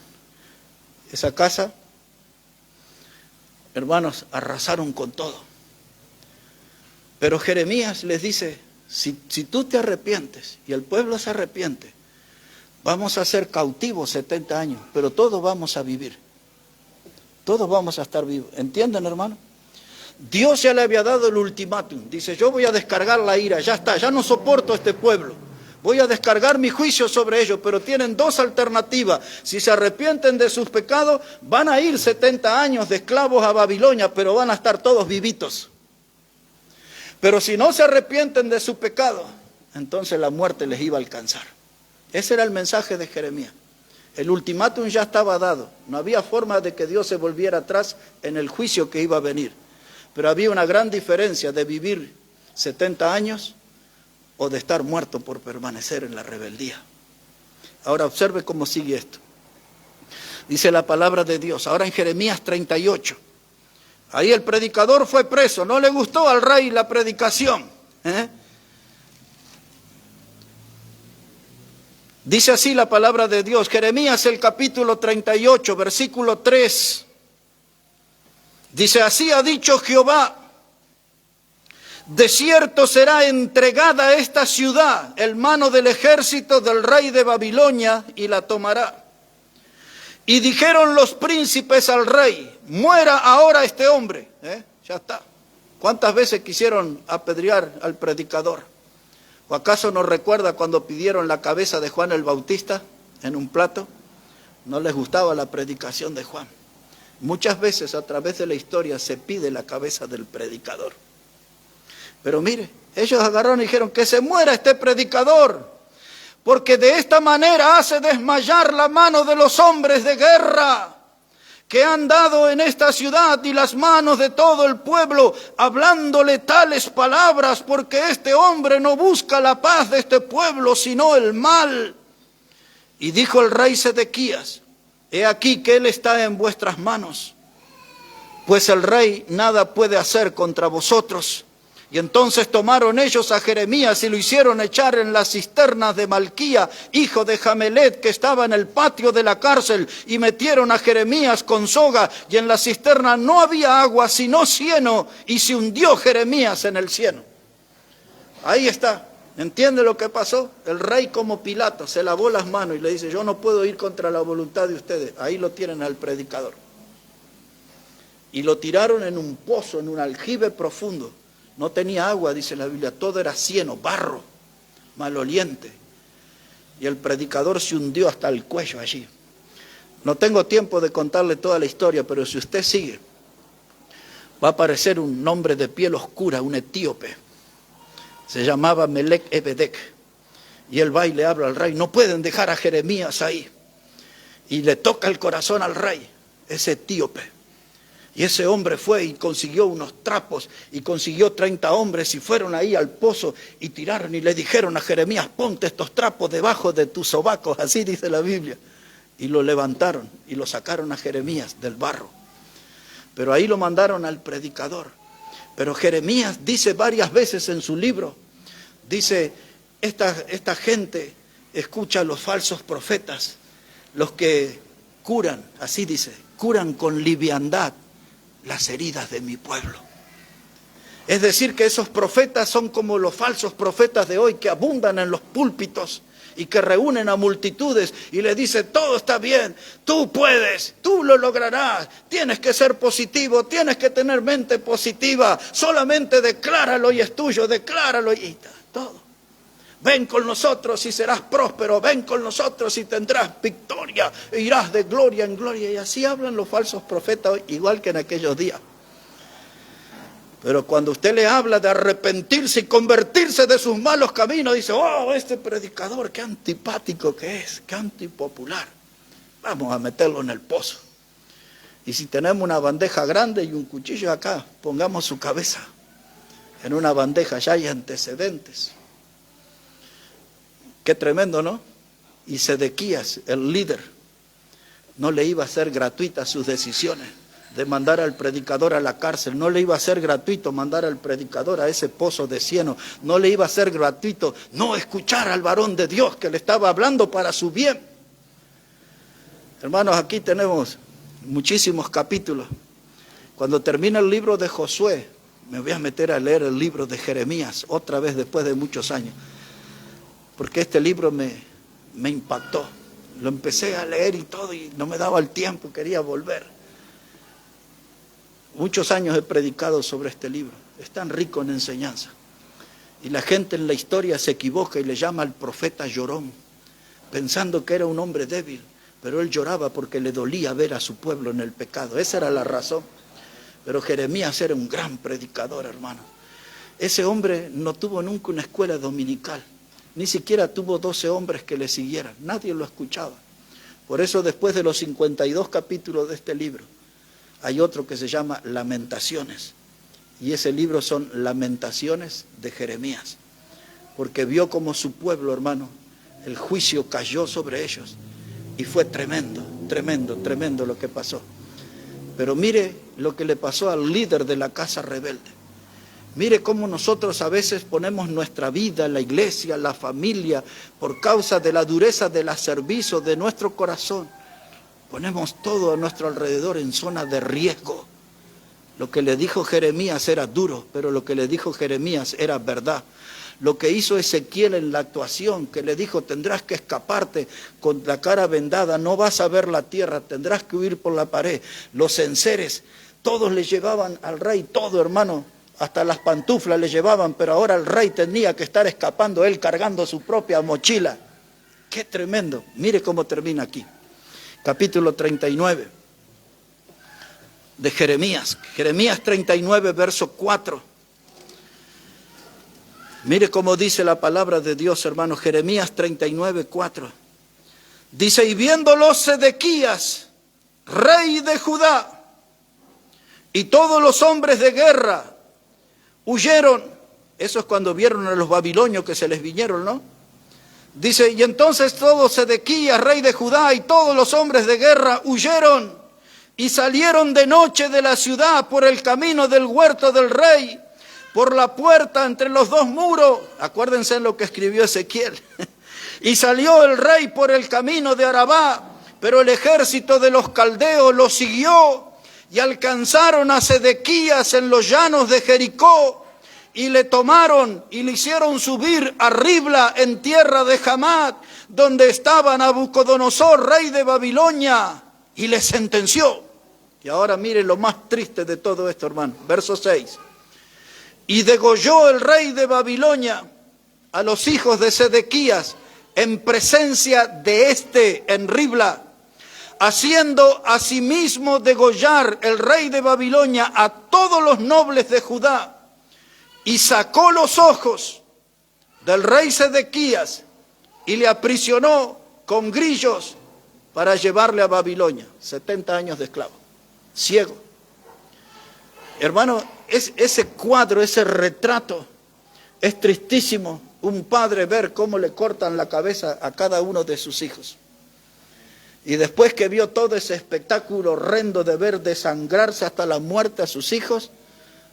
Esa casa, hermanos, arrasaron con todo. Pero Jeremías les dice, si tú te arrepientes y el pueblo se arrepiente, vamos a ser cautivos 70 años, pero todos vamos a vivir. Todos vamos a estar vivos. ¿Entienden, hermano? Dios ya le había dado el ultimátum. Dice, yo voy a descargar la ira, ya está, ya no soporto a este pueblo. Voy a descargar mi juicio sobre ellos, pero tienen dos alternativas. Si se arrepienten de sus pecados, van a ir 70 años de esclavos a Babilonia, pero van a estar todos vivitos. Pero si no se arrepienten de su pecado, entonces la muerte les iba a alcanzar. Ese era el mensaje de Jeremías. El ultimátum ya estaba dado. No había forma de que Dios se volviera atrás en el juicio que iba a venir. Pero había una gran diferencia de vivir 70 años o de estar muerto por permanecer en la rebeldía. Ahora observe cómo sigue esto. Dice la palabra de Dios, ahora en Jeremías 38. Ahí el predicador fue preso, no le gustó al rey la predicación. Dice así la palabra de Dios, Jeremías el capítulo 38, versículo 3. Dice, así ha dicho Jehová, de cierto será entregada esta ciudad en mano del ejército del rey de Babilonia y la tomará. Y dijeron los príncipes al rey, muera ahora este hombre. Ya está. ¿Cuántas veces quisieron apedrear al predicador? ¿O acaso no recuerda cuando pidieron la cabeza de Juan el Bautista en un plato? No les gustaba la predicación de Juan. Muchas veces a través de la historia se pide la cabeza del predicador. Pero mire, ellos agarraron y dijeron que se muera este predicador, porque de esta manera hace desmayar la mano de los hombres de guerra que han dado en esta ciudad y las manos de todo el pueblo, hablándole tales palabras, porque este hombre no busca la paz de este pueblo, sino el mal. Y dijo el rey Sedequías, he aquí que él está en vuestras manos, pues el rey nada puede hacer contra vosotros. Y entonces tomaron ellos a Jeremías y lo hicieron echar en las cisternas de Malquía, hijo de Jamelet, que estaba en el patio de la cárcel, y metieron a Jeremías con soga, y en la cisterna no había agua sino cieno, y se hundió Jeremías en el cieno. Ahí está. ¿Entiende lo que pasó? El rey, como Pilato, se lavó las manos y le dice, yo no puedo ir contra la voluntad de ustedes. Ahí lo tienen al predicador. Y lo tiraron en un pozo, en un aljibe profundo. No tenía agua, dice la Biblia, todo era cieno, barro, maloliente. Y el predicador se hundió hasta el cuello allí. No tengo tiempo de contarle toda la historia, pero si usted sigue, va a aparecer un hombre de piel oscura, un etíope. Se llamaba Melech Ebedec. Y él va y le habla al rey, no pueden dejar a Jeremías ahí. Y le toca el corazón al rey, ese etíope. Y ese hombre fue y consiguió unos trapos y consiguió 30 hombres y fueron ahí al pozo y tiraron y le dijeron a Jeremías, ponte estos trapos debajo de tus sobacos, así dice la Biblia. Y lo levantaron y lo sacaron a Jeremías del barro. Pero ahí lo mandaron al predicador. Pero Jeremías dice varias veces en su libro, dice, esta gente escucha a los falsos profetas, los que curan, así dice, curan con liviandad las heridas de mi pueblo. Es decir, que esos profetas son como los falsos profetas de hoy que abundan en los púlpitos y que reúnen a multitudes y le dicen, todo está bien, tú puedes, tú lo lograrás, tienes que ser positivo, tienes que tener mente positiva, solamente decláralo y es tuyo, decláralo y todo. Ven con nosotros y serás próspero, ven con nosotros y tendrás victoria, e irás de gloria en gloria. Y así hablan los falsos profetas hoy, igual que en aquellos días. Pero cuando usted le habla de arrepentirse y convertirse de sus malos caminos, dice, oh, este predicador, qué antipático que es, qué antipopular. Vamos a meterlo en el pozo. Y si tenemos una bandeja grande y un cuchillo acá, pongamos su cabeza en una bandeja, ya hay antecedentes. Qué tremendo, ¿no? Y Sedequías, el líder, no le iba a hacer gratuitas sus decisiones. de mandar al predicador a la cárcel. No le iba a ser gratuito mandar al predicador a ese pozo de cieno. No le iba a ser gratuito no escuchar al varón de Dios que le estaba hablando para su bien. Hermanos, aquí tenemos muchísimos capítulos. Cuando termina el libro de Josué, me voy a meter a leer el libro de Jeremías, otra vez después de muchos años. Porque este libro me impactó. Lo empecé a leer y todo, y no me daba el tiempo, quería volver. Muchos años he predicado sobre este libro. Es tan rico en enseñanza. Y la gente en la historia se equivoca y le llama al profeta llorón, pensando que era un hombre débil. Pero él lloraba porque le dolía ver a su pueblo en el pecado. Esa era la razón. Pero Jeremías era un gran predicador, hermano. Ese hombre no tuvo nunca una escuela dominical. Ni siquiera tuvo 12 hombres que le siguieran. Nadie lo escuchaba. Por eso después de los 52 capítulos de este libro, hay otro que se llama Lamentaciones. Y ese libro son Lamentaciones de Jeremías. Porque vio como su pueblo, hermano, el juicio cayó sobre ellos. Y fue tremendo, tremendo, tremendo lo que pasó. Pero mire lo que le pasó al líder de la casa rebelde. Mire cómo nosotros a veces ponemos nuestra vida, la iglesia, la familia, por causa de la dureza del servicio de nuestro corazón. Ponemos todo a nuestro alrededor en zona de riesgo. Lo que le dijo Jeremías era duro, pero lo que le dijo Jeremías era verdad. Lo que hizo Ezequiel en la actuación, que le dijo, tendrás que escaparte con la cara vendada, no vas a ver la tierra, tendrás que huir por la pared. Los enseres, todos le llevaban al rey, todo, hermano, hasta las pantuflas le llevaban, pero ahora el rey tenía que estar escapando, él cargando su propia mochila. ¡Qué tremendo! Mire cómo termina aquí. Capítulo 39 de Jeremías. Jeremías 39, verso 4. Mire cómo dice la palabra de Dios, hermano. Jeremías 39, 4. Dice, y viéndolo Sedequías, rey de Judá, y todos los hombres de guerra huyeron. Eso es cuando vieron a los babilonios que se les vinieron, ¿no? Dice, y entonces todo Sedequías, rey de Judá, y todos los hombres de guerra huyeron y salieron de noche de la ciudad por el camino del huerto del rey, por la puerta entre los dos muros. Acuérdense lo que escribió Ezequiel. Y salió el rey por el camino de Arabá, pero el ejército de los caldeos lo siguió y alcanzaron a Sedequías en los llanos de Jericó. Y le tomaron y le hicieron subir a Ribla en tierra de Hamat, donde estaba Nabucodonosor, rey de Babilonia, y le sentenció. Y ahora mire lo más triste de todo esto, hermano. Verso 6. Y degolló el rey de Babilonia a los hijos de Sedequías en presencia de en Ribla, haciendo asimismo degollar el rey de Babilonia a todos los nobles de Judá. Y sacó los ojos del rey Sedequías y le aprisionó con grillos para llevarle a Babilonia. 70 años de esclavo, ciego. Hermano, ese cuadro, ese retrato, es tristísimo. Un padre ver cómo le cortan la cabeza a cada uno de sus hijos. Y después que vio todo ese espectáculo horrendo de ver desangrarse hasta la muerte a sus hijos,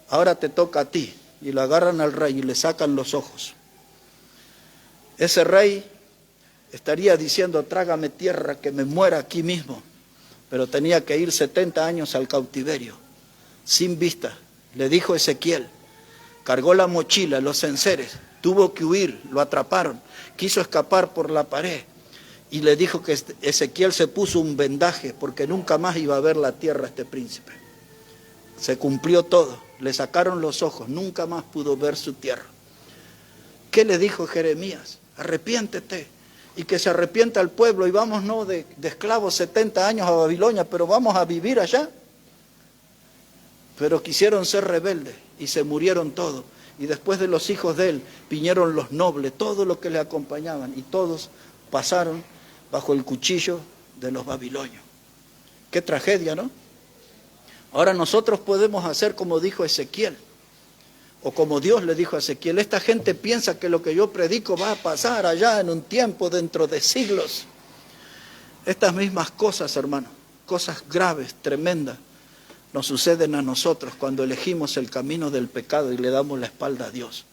ahora te toca a ti. Y lo agarran al rey y le sacan los ojos. Ese rey estaría diciendo, trágame tierra, que me muera aquí mismo. Pero tenía que ir 70 años al cautiverio, sin vista. Le dijo Ezequiel, cargó la mochila, los enseres, tuvo que huir, lo atraparon, quiso escapar por la pared. Y le dijo que Ezequiel se puso un vendaje, porque nunca más iba a ver la tierra este príncipe. Se cumplió todo. Le sacaron los ojos, nunca más pudo ver su tierra. ¿Qué le dijo Jeremías? Arrepiéntete, y que se arrepienta el pueblo, y vamos no de esclavos 70 años a Babilonia, pero vamos a vivir allá. Pero quisieron ser rebeldes, y se murieron todos. Y después de los hijos de él, vinieron los nobles, todos los que le acompañaban, y todos pasaron bajo el cuchillo de los babilonios. Qué tragedia, ¿no? Ahora nosotros podemos hacer como dijo Ezequiel, o como Dios le dijo a Ezequiel. Esta gente piensa que lo que yo predico va a pasar allá en un tiempo, dentro de siglos. Estas mismas cosas, hermano, cosas graves, tremendas, nos suceden a nosotros cuando elegimos el camino del pecado y le damos la espalda a Dios.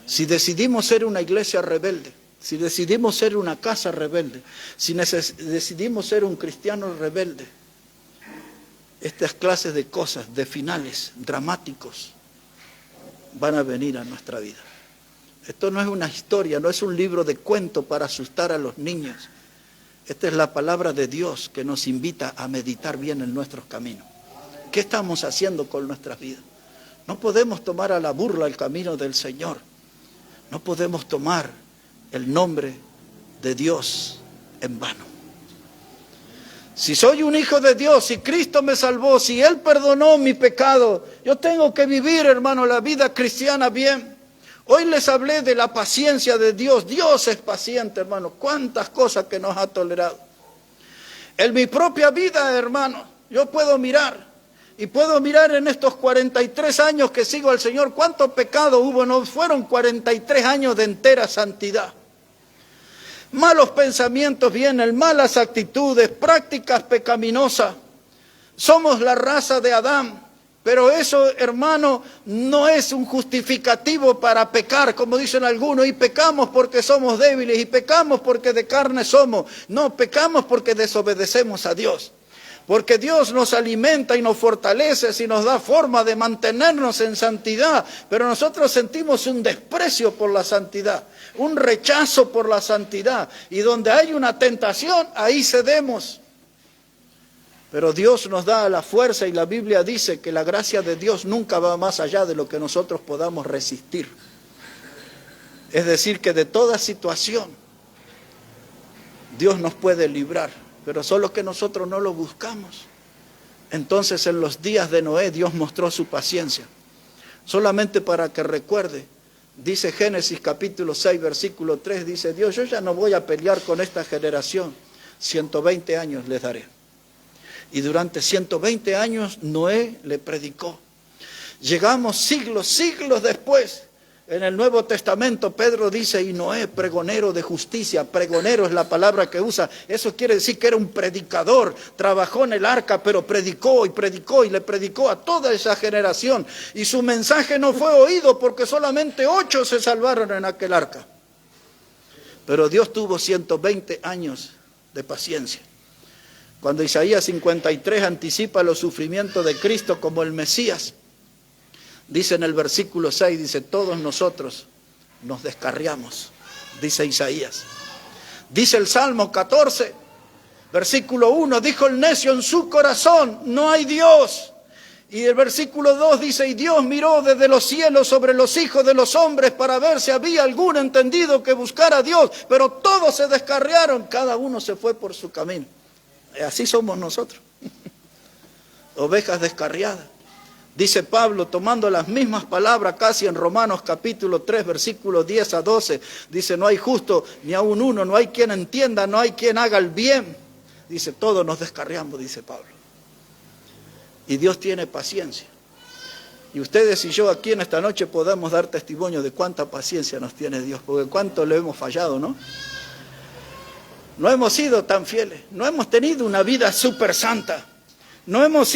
Si decidimos ser una iglesia rebelde, si decidimos ser una casa rebelde, si decidimos ser un cristiano rebelde, estas clases de cosas, de finales dramáticos, van a venir a nuestra vida. Esto no es una historia, no es un libro de cuento para asustar a los niños. Esta es la palabra de Dios que nos invita a meditar bien en nuestros caminos. ¿Qué estamos haciendo con nuestras vidas? No podemos tomar a la burla el camino del Señor. No podemos tomar el nombre de Dios en vano. Si soy un hijo de Dios, si Cristo me salvó, si Él perdonó mi pecado, yo tengo que vivir, hermano, la vida cristiana bien. Hoy les hablé de la paciencia de Dios. Dios es paciente, hermano. Cuántas cosas que nos ha tolerado. En mi propia vida, hermano, yo puedo mirar. Y puedo mirar en estos 43 años que sigo al Señor, cuánto pecado hubo. No fueron 43 años de entera santidad. Malos pensamientos vienen, malas actitudes, prácticas pecaminosas. Somos la raza de Adán. Pero eso, hermano, no es un justificativo para pecar, como dicen algunos, y pecamos porque somos débiles, y pecamos porque de carne somos. No, pecamos porque desobedecemos a Dios. Porque Dios nos alimenta y nos fortalece y nos da forma de mantenernos en santidad. Pero nosotros sentimos un desprecio por la santidad, un rechazo por la santidad. Y donde hay una tentación, ahí cedemos. Pero Dios nos da la fuerza y la Biblia dice que la gracia de Dios nunca va más allá de lo que nosotros podamos resistir. Es decir, que de toda situación Dios nos puede librar. Pero solo que nosotros no lo buscamos. Entonces en los días de Noé Dios mostró su paciencia. Solamente para que recuerde, dice Génesis capítulo 6 versículo 3, dice Dios, yo ya no voy a pelear con esta generación, 120 años les daré. Y durante 120 años Noé le predicó. Llegamos siglos después. En el Nuevo Testamento Pedro dice, y Noé, pregonero de justicia, pregonero es la palabra que usa, eso quiere decir que era un predicador, trabajó en el arca, pero predicó y le predicó a toda esa generación, y su mensaje no fue oído porque solamente 8 se salvaron en aquel arca. Pero Dios tuvo 120 años de paciencia. Cuando Isaías 53 anticipa los sufrimientos de Cristo como el Mesías, dice en el versículo 6, dice, todos nosotros nos descarriamos, dice Isaías. Dice el Salmo 14, versículo 1, dijo el necio en su corazón, no hay Dios. Y el versículo 2 dice, y Dios miró desde los cielos sobre los hijos de los hombres para ver si había algún entendido que buscara a Dios. Pero todos se descarriaron, cada uno se fue por su camino. Así somos nosotros, ovejas descarriadas. Dice Pablo, tomando las mismas palabras casi en Romanos capítulo 3, versículos 10 a 12, dice, no hay justo ni aun uno, no hay quien entienda, no hay quien haga el bien. Dice, todos nos descarriamos, dice Pablo. Y Dios tiene paciencia. Y ustedes y yo aquí en esta noche podemos dar testimonio de cuánta paciencia nos tiene Dios, porque cuánto le hemos fallado, ¿no? No hemos sido tan fieles, no hemos tenido una vida súper santa. No hemos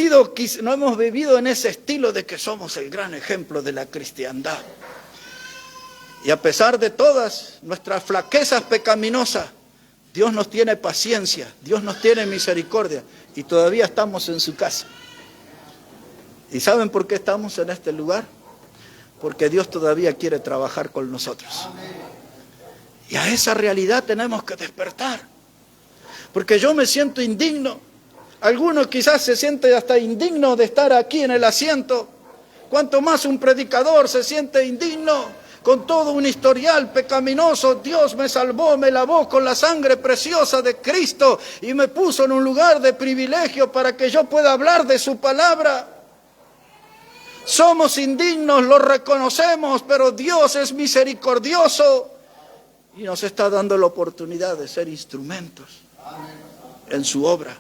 vivido en ese estilo de que somos el gran ejemplo de la cristiandad. Y a pesar de todas nuestras flaquezas pecaminosas, Dios nos tiene paciencia, Dios nos tiene misericordia y todavía estamos en su casa. ¿Y saben por qué estamos en este lugar? Porque Dios todavía quiere trabajar con nosotros. Y a esa realidad tenemos que despertar. Porque yo me siento indigno. Algunos quizás se sienten hasta indignos de estar aquí en el asiento. Cuanto más un predicador se siente indigno con todo un historial pecaminoso. Dios me salvó, me lavó con la sangre preciosa de Cristo y me puso en un lugar de privilegio para que yo pueda hablar de su palabra. Somos indignos, lo reconocemos, pero Dios es misericordioso y nos está dando la oportunidad de ser instrumentos en su obra.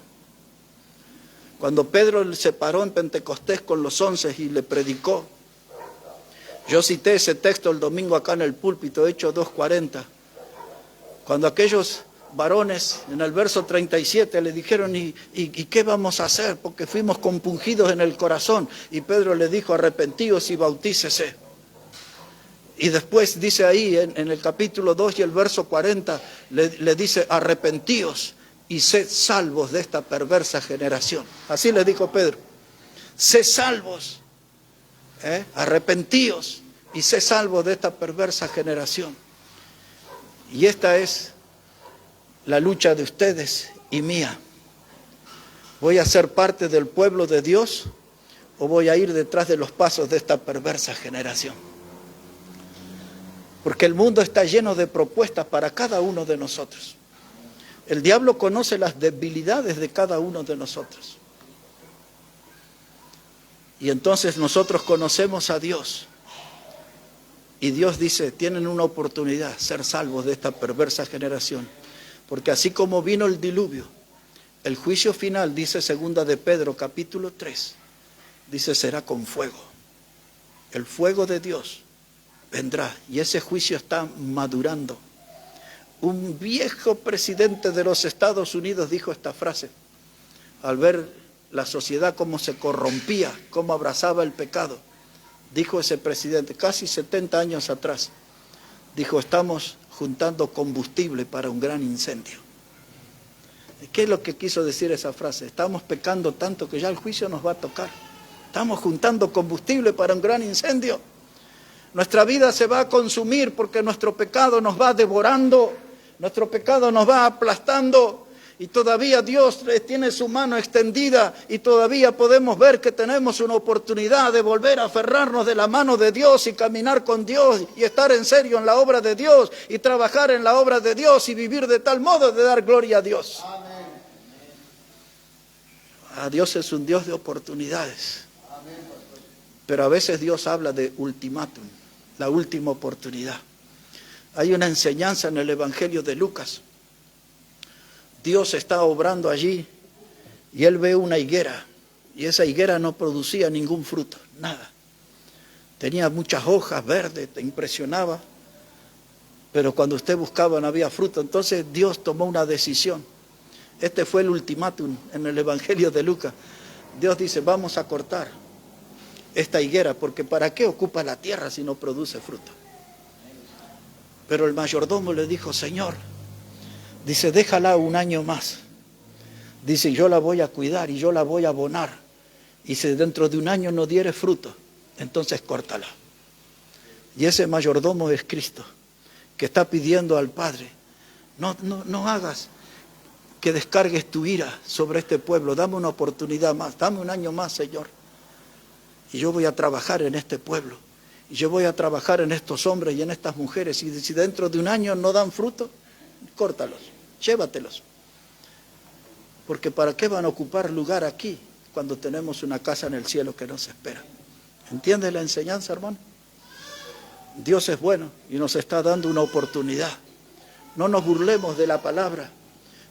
Cuando Pedro se paró en Pentecostés con los 11 y le predicó, yo cité ese texto el domingo acá en el púlpito, Hechos 2:40, cuando aquellos varones, en el verso 37, le dijeron, ¿y qué vamos a hacer? Porque fuimos compungidos en el corazón. Y Pedro le dijo, arrepentíos y bautícese. Y después dice ahí, en el capítulo 2 y el verso 40, le dice, arrepentíos y sed salvos de esta perversa generación. Así le dijo Pedro, sed salvos, arrepentíos y sed salvos de esta perversa generación. Y esta es la lucha de ustedes y mía. ¿Voy a ser parte del pueblo de Dios o voy a ir detrás de los pasos de esta perversa generación? Porque el mundo está lleno de propuestas para cada uno de nosotros. El diablo conoce las debilidades de cada uno de nosotros. Y entonces nosotros conocemos a Dios. Y Dios dice, tienen una oportunidad, ser salvos de esta perversa generación. Porque así como vino el diluvio, el juicio final, dice segunda de Pedro, capítulo 3, dice, será con fuego. El fuego de Dios vendrá y ese juicio está madurando. Un viejo presidente de los Estados Unidos dijo esta frase, al ver la sociedad cómo se corrompía, cómo abrazaba el pecado. Dijo ese presidente, casi 70 años atrás, dijo, estamos juntando combustible para un gran incendio. ¿Qué es lo que quiso decir esa frase? Estamos pecando tanto que ya el juicio nos va a tocar. Estamos juntando combustible para un gran incendio. Nuestra vida se va a consumir porque nuestro pecado nos va devorando, nuestro pecado nos va aplastando. Y todavía Dios tiene su mano extendida y todavía podemos ver que tenemos una oportunidad de volver a aferrarnos de la mano de Dios y caminar con Dios y estar en serio en la obra de Dios y trabajar en la obra de Dios y vivir de tal modo de dar gloria a Dios. Amén. Dios es un Dios de oportunidades. Pero a veces Dios habla de ultimátum, la última oportunidad. Hay una enseñanza en el Evangelio de Lucas. Dios está obrando allí y él ve una higuera y esa higuera no producía ningún fruto, nada. Tenía muchas hojas verdes, te impresionaba, pero cuando usted buscaba no había fruto. Entonces Dios tomó una decisión. Este fue el ultimátum en el Evangelio de Lucas. Dios dice, vamos a cortar esta higuera porque ¿para qué ocupa la tierra si no produce fruto? Pero el mayordomo le dijo, Señor, dice, déjala un año más. Dice, yo la voy a cuidar y yo la voy a abonar. Y si dentro de un año no diere fruto, entonces córtala. Y ese mayordomo es Cristo, que está pidiendo al Padre, no hagas que descargues tu ira sobre este pueblo. Dame una oportunidad más, dame un año más, Señor. Y yo voy a trabajar en este pueblo. Y yo voy a trabajar en estos hombres y en estas mujeres. Y si dentro de un año no dan fruto, córtalos, llévatelos. Porque ¿para qué van a ocupar lugar aquí cuando tenemos una casa en el cielo que nos espera? ¿Entiendes la enseñanza, hermano? Dios es bueno y nos está dando una oportunidad. No nos burlemos de la palabra,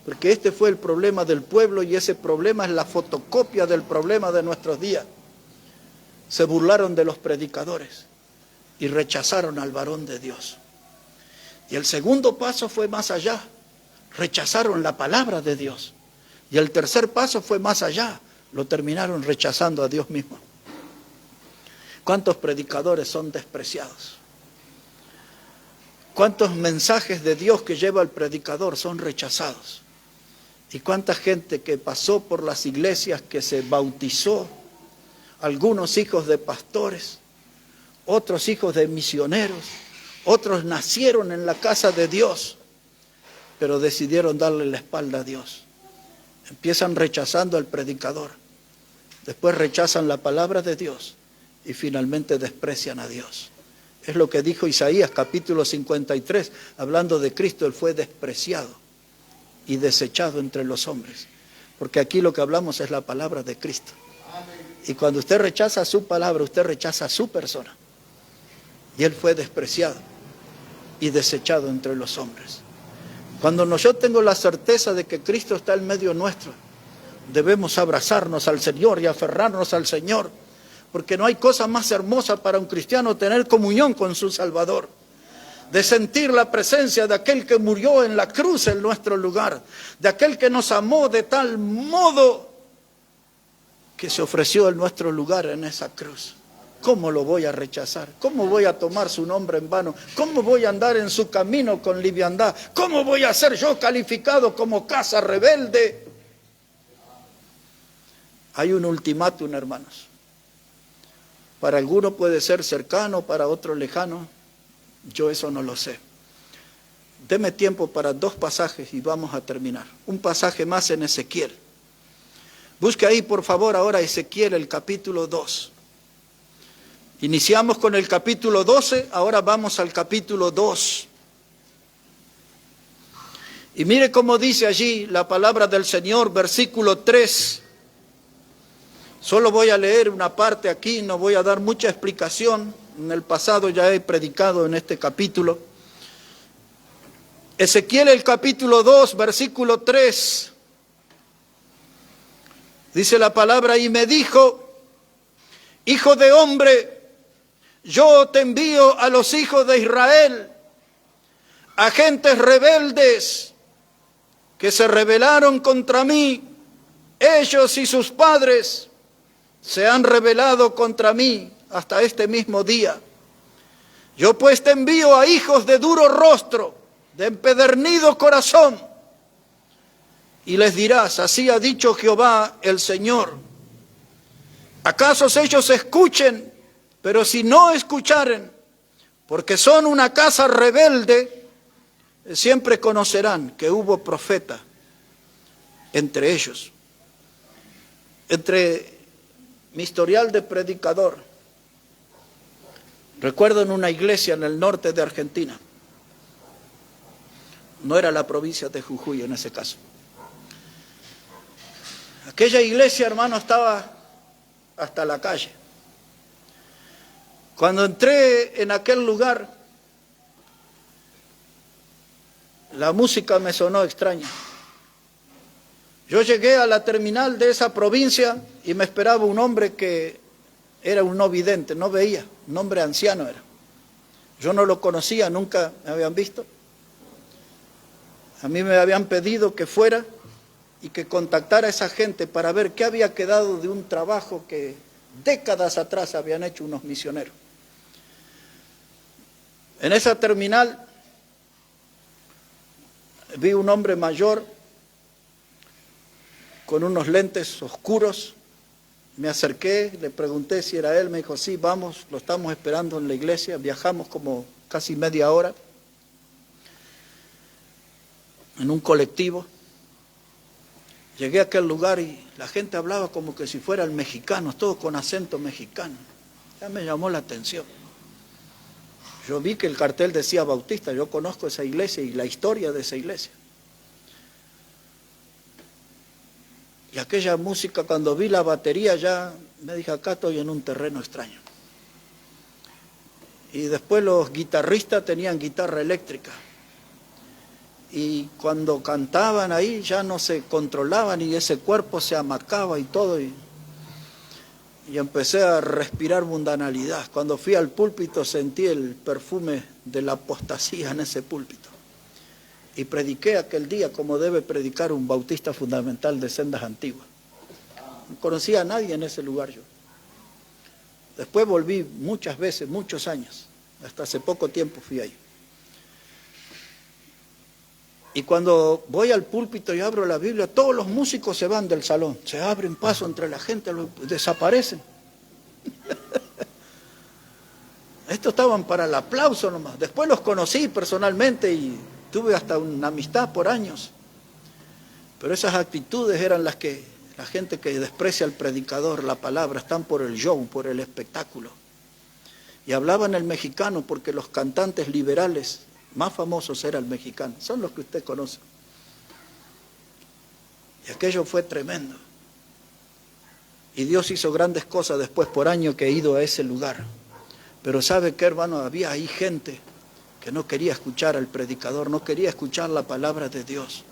porque este fue el problema del pueblo y ese problema es la fotocopia del problema de nuestros días. Se burlaron de los predicadores y rechazaron al varón de Dios. Y el segundo paso fue más allá, rechazaron la palabra de Dios. Y el tercer paso fue más allá, lo terminaron rechazando a Dios mismo. ¿Cuántos predicadores son despreciados? ¿Cuántos mensajes de Dios que lleva el predicador son rechazados? ¿Y cuánta gente que pasó por las iglesias, que se bautizó, algunos hijos de pastores, otros hijos de misioneros, otros nacieron en la casa de Dios, pero decidieron darle la espalda a Dios? Empiezan rechazando al predicador, después rechazan la palabra de Dios y finalmente desprecian a Dios. Es lo que dijo Isaías capítulo 53, hablando de Cristo, él fue despreciado y desechado entre los hombres, porque aquí lo que hablamos es la palabra de Cristo. Y cuando usted rechaza su palabra, usted rechaza su persona. Y él fue despreciado y desechado entre los hombres. Cuando yo tengo la certeza de que Cristo está en medio nuestro, debemos abrazarnos al Señor y aferrarnos al Señor, porque no hay cosa más hermosa para un cristiano tener comunión con su Salvador. de sentir la presencia de aquel que murió en la cruz en nuestro lugar, de aquel que nos amó de tal modo que se ofreció en nuestro lugar en esa cruz. ¿Cómo lo voy a rechazar? ¿Cómo voy a tomar su nombre en vano? ¿Cómo voy a andar en su camino con liviandad? ¿Cómo voy a ser yo calificado como casa rebelde? Hay un ultimátum, hermanos. Para algunos puede ser cercano, para otros lejano. Yo eso no lo sé. Deme tiempo para 2 pasajes y vamos a terminar. Un pasaje más en Ezequiel. Busque ahí, por favor, ahora Ezequiel, el capítulo 2. Iniciamos con el capítulo 12, ahora vamos al capítulo 2. Y mire cómo dice allí la palabra del Señor, versículo 3. Solo voy a leer una parte aquí, no voy a dar mucha explicación. En el pasado ya he predicado en este capítulo. Ezequiel, el capítulo 2, versículo 3. Dice la palabra, y me dijo, hijo de hombre, yo te envío a los hijos de Israel, a gentes rebeldes que se rebelaron contra mí. Ellos y sus padres se han rebelado contra mí hasta este mismo día. Yo pues te envío a hijos de duro rostro, de empedernido corazón, y les dirás, así ha dicho Jehová el Señor. ¿Acaso ellos escuchen? Pero si no escucharen, porque son una casa rebelde, siempre conocerán que hubo profeta entre ellos. Entre mi historial de predicador, recuerdo en una iglesia en el norte de Argentina, no era la provincia de Jujuy en ese caso. Aquella iglesia, hermano, estaba hasta la calle. Cuando entré en aquel lugar, la música me sonó extraña. Yo llegué a la terminal de esa provincia y me esperaba un hombre que era un no vidente, no veía, un hombre anciano era. Yo no lo conocía, nunca me habían visto. A mí me habían pedido que fuera y que contactara a esa gente para ver qué había quedado de un trabajo que décadas atrás habían hecho unos misioneros. En esa terminal vi un hombre mayor con unos lentes oscuros. Me acerqué, le pregunté si era él, me dijo, sí, vamos, lo estamos esperando en la iglesia. Viajamos como casi media hora en un colectivo. Llegué a aquel lugar y la gente hablaba como que si fueran mexicanos, todo con acento mexicano. Ya me llamó la atención. Yo vi que el cartel decía Bautista, yo conozco esa iglesia y la historia de esa iglesia. Y aquella música, cuando vi la batería ya me dije, acá estoy en un terreno extraño. Y después los guitarristas tenían guitarra eléctrica. Y cuando cantaban ahí ya no se controlaban y ese cuerpo se amacaba y todo. Y empecé a respirar mundanalidad. Cuando fui al púlpito sentí el perfume de la apostasía en ese púlpito. Y prediqué aquel día como debe predicar un bautista fundamental de sendas antiguas. No conocía a nadie en ese lugar yo. Después volví muchas veces, muchos años. Hasta hace poco tiempo fui ahí. Y cuando voy al púlpito y abro la Biblia, todos los músicos se van del salón. Se abren paso entre la gente, desaparecen. Estos estaban para el aplauso nomás. Después los conocí personalmente y tuve hasta una amistad por años. Pero esas actitudes eran las que la gente que desprecia al predicador, la palabra, están por el show, por el espectáculo. Y hablaban el mexicano porque los cantantes liberales más famosos eran mexicanos, son los que usted conoce. Y aquello fue tremendo. Y Dios hizo grandes cosas después por año que he ido a ese lugar. Pero ¿sabe qué, hermano? Había ahí gente que no quería escuchar al predicador, no quería escuchar la palabra de Dios.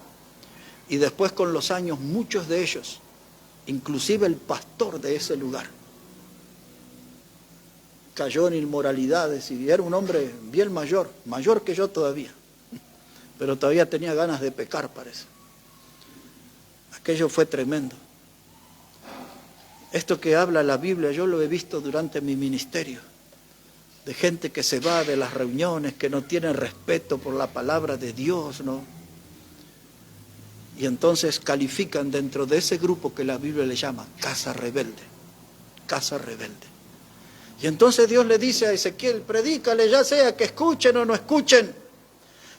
Y después con los años muchos de ellos, inclusive el pastor de ese lugar, cayó en inmoralidades y era un hombre bien mayor, mayor que yo todavía, pero todavía tenía ganas de pecar, parece. Aquello fue tremendo. Esto que habla la Biblia, yo lo he visto durante mi ministerio, de gente que se va de las reuniones, que no tienen respeto por la palabra de Dios, ¿no? Y entonces califican dentro de ese grupo que la Biblia le llama casa rebelde, casa rebelde. Y entonces Dios le dice a Ezequiel, predícale, ya sea que escuchen o no escuchen,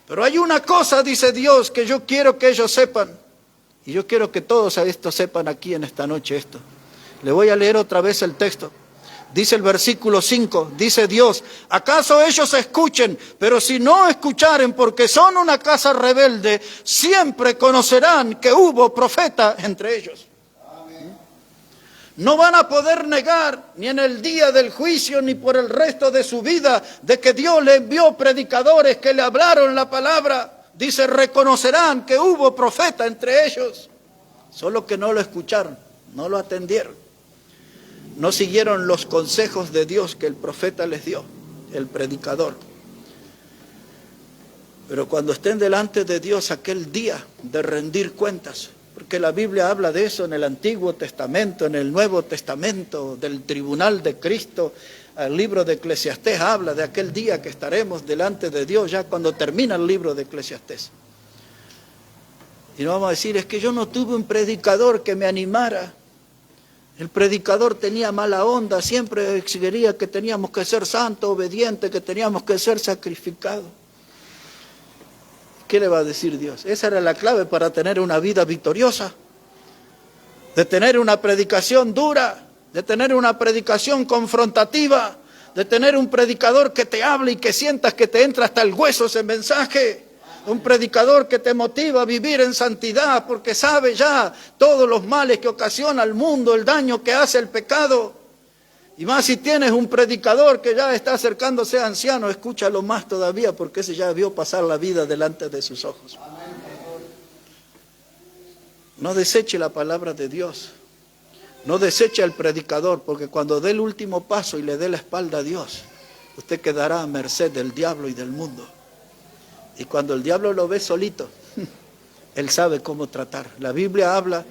pero hay una cosa, dice Dios, que yo quiero que ellos sepan, y yo quiero que todos esto sepan aquí en esta noche esto. Le voy a leer otra vez el texto. Dice el versículo 5, dice Dios, ¿acaso ellos escuchen? Pero si no escucharen, porque son una casa rebelde, siempre conocerán que hubo profeta entre ellos. Amén. No van a poder negar, ni en el día del juicio, ni por el resto de su vida, de que Dios le envió predicadores que le hablaron la palabra. Dice, reconocerán que hubo profeta entre ellos. Solo que no lo escucharon, no lo atendieron. No siguieron los consejos de Dios que el profeta les dio, el predicador. Pero cuando estén delante de Dios aquel día de rendir cuentas, porque la Biblia habla de eso en el Antiguo Testamento, en el Nuevo Testamento, del tribunal de Cristo, el libro de Eclesiastés habla de aquel día que estaremos delante de Dios ya cuando termina el libro de Eclesiastés. Y no vamos a decir, es que yo no tuve un predicador que me animara. El predicador tenía mala onda, siempre quería que teníamos que ser santos, obedientes, que teníamos que ser sacrificados. ¿Qué le va a decir Dios? Esa era la clave para tener una vida victoriosa, de tener una predicación dura, de tener una predicación confrontativa, de tener un predicador que te hable y que sientas que te entra hasta el hueso ese mensaje. Un predicador que te motiva a vivir en santidad porque sabe ya todos los males que ocasiona al mundo, el daño que hace el pecado. Y más si tienes un predicador que ya está acercándose a anciano, escúchalo más todavía porque ese ya vio pasar la vida delante de sus ojos. No deseche la palabra de Dios, no deseche al predicador, porque cuando dé el último paso y le dé la espalda a Dios, usted quedará a merced del diablo y del mundo. Y cuando el diablo lo ve solito, él sabe cómo tratar. La Biblia habla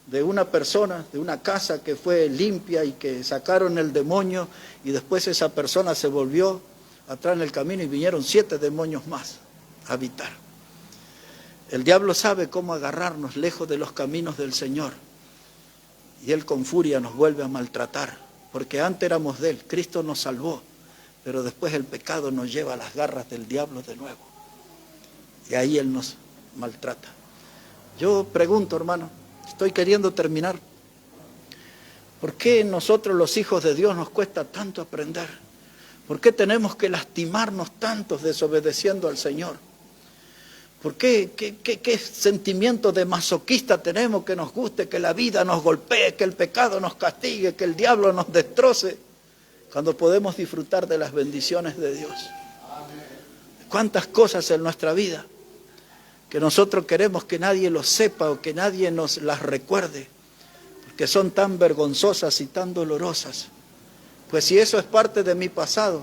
de una persona, de una casa que fue limpia y que sacaron el demonio y después esa persona se volvió atrás en el camino y vinieron 7 demonios más a habitar. El diablo sabe cómo agarrarnos lejos de los caminos del Señor y él con furia nos vuelve a maltratar, porque antes éramos de él, Cristo nos salvó, pero después el pecado nos lleva a las garras del diablo de nuevo. Y ahí él nos maltrata. Yo pregunto, hermano, estoy queriendo terminar. ¿Por qué nosotros los hijos de Dios nos cuesta tanto aprender? ¿Por qué tenemos que lastimarnos tanto desobedeciendo al Señor? ¿Por qué? ¿Qué sentimiento de masoquista tenemos que nos guste que la vida nos golpee, que el pecado nos castigue, que el diablo nos destroce, cuando podemos disfrutar de las bendiciones de Dios? ¿Cuántas cosas en nuestra vida que nosotros queremos que nadie lo sepa o que nadie nos las recuerde, porque son tan vergonzosas y tan dolorosas? Pues si eso es parte de mi pasado,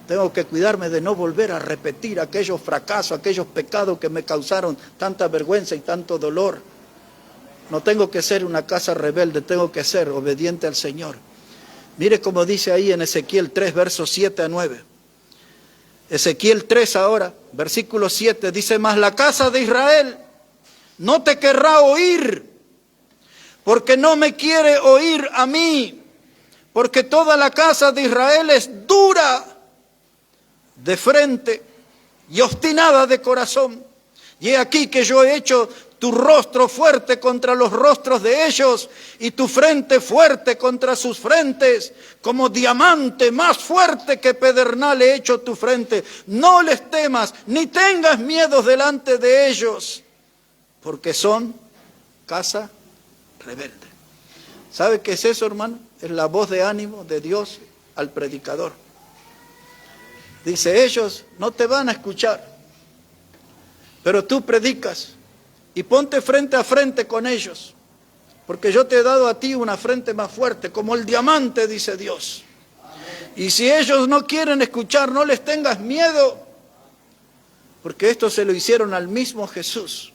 tengo que cuidarme de no volver a repetir aquellos fracasos, aquellos pecados que me causaron tanta vergüenza y tanto dolor. No tengo que ser una casa rebelde, tengo que ser obediente al Señor. Mire cómo dice ahí en Ezequiel 3, versos 7 a 9. Ezequiel 3 ahora, versículo 7, dice, mas la casa de Israel no te querrá oír, porque no me quiere oír a mí, porque toda la casa de Israel es dura de frente y obstinada de corazón. Y he aquí que yo he hecho tu rostro fuerte contra los rostros de ellos, y tu frente fuerte contra sus frentes, como diamante más fuerte que pedernal he hecho tu frente. No les temas, ni tengas miedo delante de ellos, porque son casa rebelde. ¿Sabe qué es eso, hermano? Es la voz de ánimo de Dios al predicador. Dice, ellos no te van a escuchar, pero tú predicas. Y ponte frente a frente con ellos, porque yo te he dado a ti una frente más fuerte, como el diamante, dice Dios. Y si ellos no quieren escuchar, no les tengas miedo, porque esto se lo hicieron al mismo Jesús.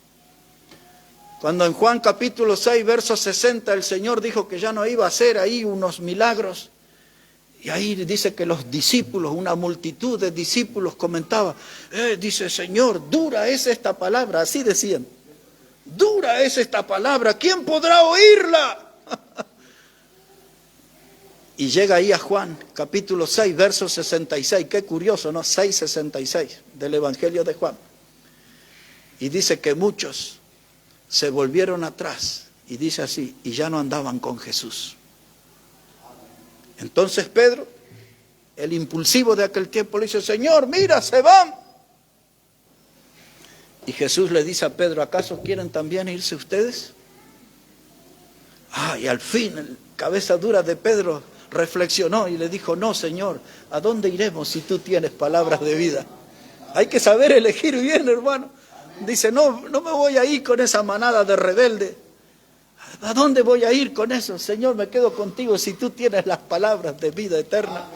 Cuando en Juan capítulo 6, verso 60, el Señor dijo que ya no iba a hacer ahí unos milagros. Y ahí dice que los discípulos, una multitud de discípulos comentaba, dice, Señor, dura es esta palabra, así decían. Dura es esta palabra, ¿quién podrá oírla? Y llega ahí a Juan, capítulo 6, verso 66, qué curioso, ¿no? 6:66 del Evangelio de Juan. Y dice que muchos se volvieron atrás, y dice así, y ya no andaban con Jesús. Entonces Pedro, el impulsivo de aquel tiempo, le dice, Señor, mira, se van. Y Jesús le dice a Pedro, ¿acaso quieren también irse ustedes? Y al fin, el cabeza dura de Pedro reflexionó y le dijo, no, Señor, ¿a dónde iremos si tú tienes palabras de vida? Hay que saber elegir bien, hermano. Dice, no me voy a ir con esa manada de rebeldes. ¿A dónde voy a ir con eso? Señor, me quedo contigo si tú tienes las palabras de vida eterna.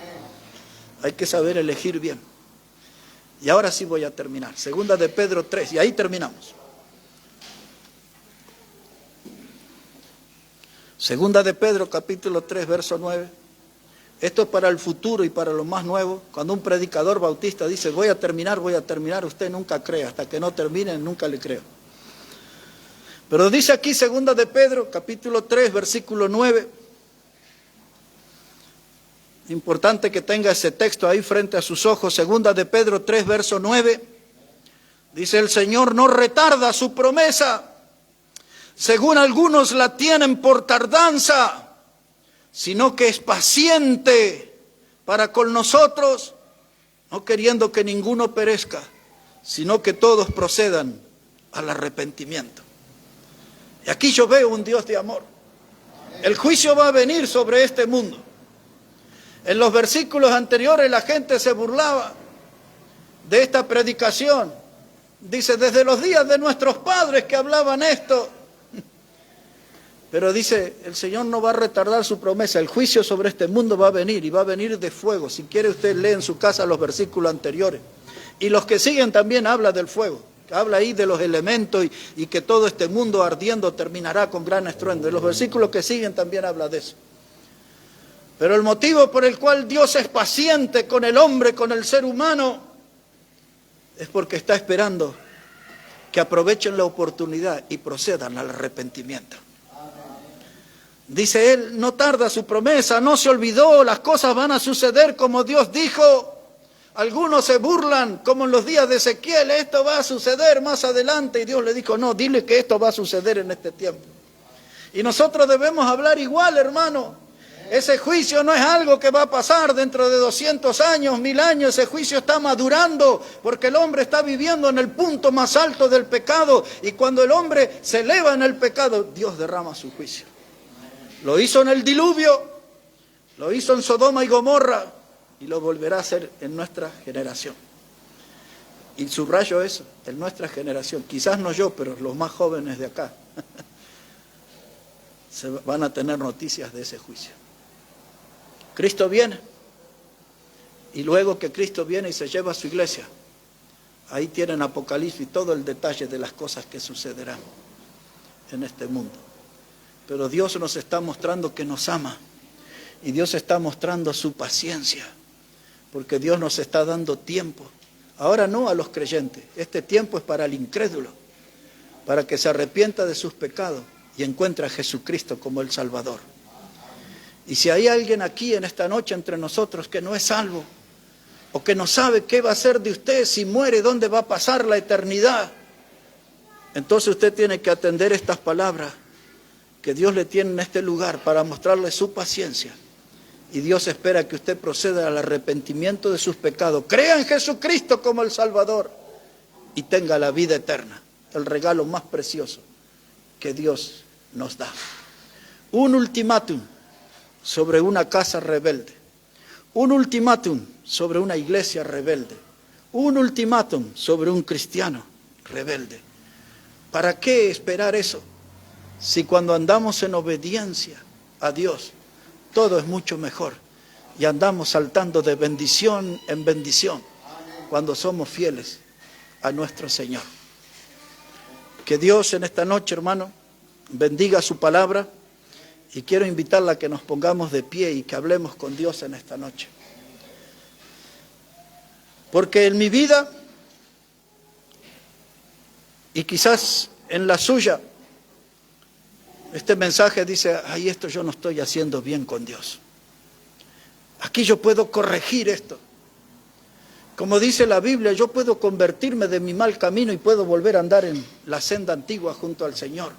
Hay que saber elegir bien. Y ahora sí voy a terminar. Segunda de Pedro 3, y ahí terminamos. Segunda de Pedro, capítulo 3, verso 9. Esto es para el futuro y para lo más nuevo. Cuando un predicador bautista dice, voy a terminar, usted nunca cree. Hasta que no termine, nunca le creo. Pero dice aquí, segunda de Pedro, capítulo 3, versículo 9. Importante que tenga ese texto ahí frente a sus ojos. Segunda de Pedro 3, verso 9. Dice, el Señor no retarda su promesa, según algunos la tienen por tardanza, sino que es paciente para con nosotros, no queriendo que ninguno perezca, sino que todos procedan al arrepentimiento. Y aquí yo veo un Dios de amor. El juicio va a venir sobre este mundo. En los versículos anteriores la gente se burlaba de esta predicación. Dice, desde los días de nuestros padres que hablaban esto. Pero dice, el Señor no va a retardar su promesa. El juicio sobre este mundo va a venir, y va a venir de fuego. Si quiere usted lee en su casa los versículos anteriores. Y los que siguen también habla del fuego. Habla ahí de los elementos y que todo este mundo ardiendo terminará con gran estruendo. Y los versículos que siguen también habla de eso. Pero el motivo por el cual Dios es paciente con el hombre, con el ser humano, es porque está esperando que aprovechen la oportunidad y procedan al arrepentimiento. Dice él, no tarda su promesa, no se olvidó, las cosas van a suceder como Dios dijo. Algunos se burlan, como en los días de Ezequiel, esto va a suceder más adelante. Y Dios le dijo, no, dile que esto va a suceder en este tiempo. Y nosotros debemos hablar igual, hermano. Ese juicio no es algo que va a pasar dentro de 200 años, 1000 años. Ese juicio está madurando porque el hombre está viviendo en el punto más alto del pecado. Y cuando el hombre se eleva en el pecado, Dios derrama su juicio. Lo hizo en el diluvio, lo hizo en Sodoma y Gomorra y lo volverá a hacer en nuestra generación. Y subrayo eso, en nuestra generación. Quizás no yo, pero los más jóvenes de acá se van a tener noticias de ese juicio. Cristo viene, y luego que Cristo viene y se lleva a su iglesia, ahí tienen Apocalipsis todo el detalle de las cosas que sucederán en este mundo. Pero Dios nos está mostrando que nos ama, y Dios está mostrando su paciencia, porque Dios nos está dando tiempo. Ahora no a los creyentes, este tiempo es para el incrédulo, para que se arrepienta de sus pecados y encuentre a Jesucristo como el Salvador. Y si hay alguien aquí en esta noche entre nosotros que no es salvo, o que no sabe qué va a ser de usted si muere, dónde va a pasar la eternidad, entonces usted tiene que atender estas palabras que Dios le tiene en este lugar para mostrarle su paciencia. Y Dios espera que usted proceda al arrepentimiento de sus pecados, crea en Jesucristo como el Salvador y tenga la vida eterna, el regalo más precioso que Dios nos da. Un ultimátum sobre una casa rebelde, un ultimátum sobre una iglesia rebelde, un ultimátum sobre un cristiano rebelde. ¿Para qué esperar eso? Si cuando andamos en obediencia a Dios, todo es mucho mejor y andamos saltando de bendición en bendición cuando somos fieles a nuestro Señor. Que Dios en esta noche, hermano, bendiga su palabra, y quiero invitarla a que nos pongamos de pie y que hablemos con Dios en esta noche. Porque en mi vida, y quizás en la suya, este mensaje dice, ay, esto yo no estoy haciendo bien con Dios. Aquí yo puedo corregir esto. Como dice la Biblia, yo puedo convertirme de mi mal camino y puedo volver a andar en la senda antigua junto al Señor.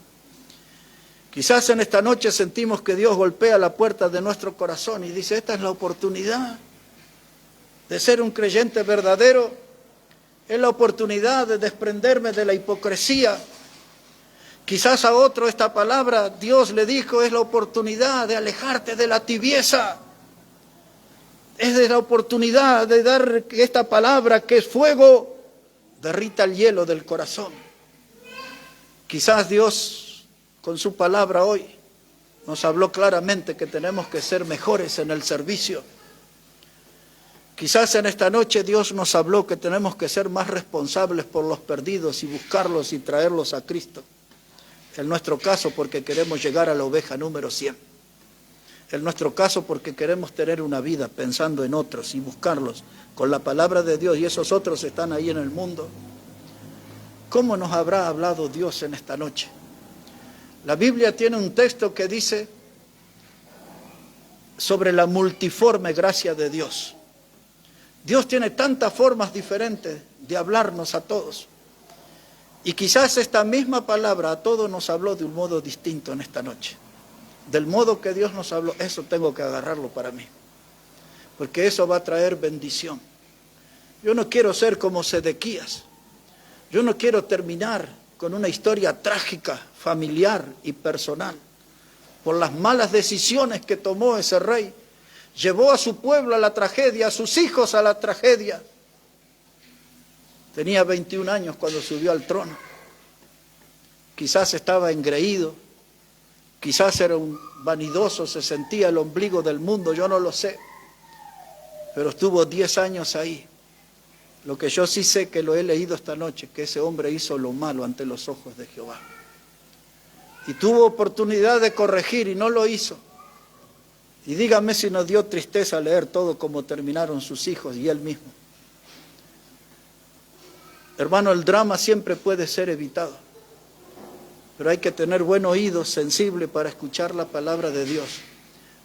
Quizás en esta noche sentimos que Dios golpea la puerta de nuestro corazón y dice, esta es la oportunidad de ser un creyente verdadero, es la oportunidad de desprenderme de la hipocresía. Quizás a otro esta palabra, Dios le dijo, es la oportunidad de alejarte de la tibieza. Es de la oportunidad de dar que esta palabra, que es fuego, derrita el hielo del corazón. Quizás Dios, con su palabra hoy, nos habló claramente que tenemos que ser mejores en el servicio. Quizás en esta noche Dios nos habló que tenemos que ser más responsables por los perdidos y buscarlos y traerlos a Cristo. En nuestro caso, porque queremos llegar a la oveja número 100. En nuestro caso, porque queremos tener una vida pensando en otros y buscarlos con la palabra de Dios, y esos otros están ahí en el mundo. ¿Cómo nos habrá hablado Dios en esta noche? La Biblia tiene un texto que dice sobre la multiforme gracia de Dios. Dios tiene tantas formas diferentes de hablarnos a todos. Y quizás esta misma palabra a todos nos habló de un modo distinto en esta noche. Del modo que Dios nos habló, eso tengo que agarrarlo para mí. Porque eso va a traer bendición. Yo no quiero ser como Sedequías. Yo no quiero terminar con una historia trágica, familiar y personal. Por las malas decisiones que tomó ese rey. Llevó a su pueblo a la tragedia, a sus hijos a la tragedia. Tenía 21 años cuando subió al trono. Quizás estaba engreído, quizás era un vanidoso, se sentía el ombligo del mundo, yo no lo sé. Pero estuvo 10 años ahí. Lo que yo sí sé, que lo he leído esta noche, que ese hombre hizo lo malo ante los ojos de Jehová. Y tuvo oportunidad de corregir y no lo hizo. Y dígame si nos dio tristeza leer todo cómo terminaron sus hijos y él mismo. Hermano, el drama siempre puede ser evitado, pero hay que tener buen oído sensible para escuchar la palabra de Dios.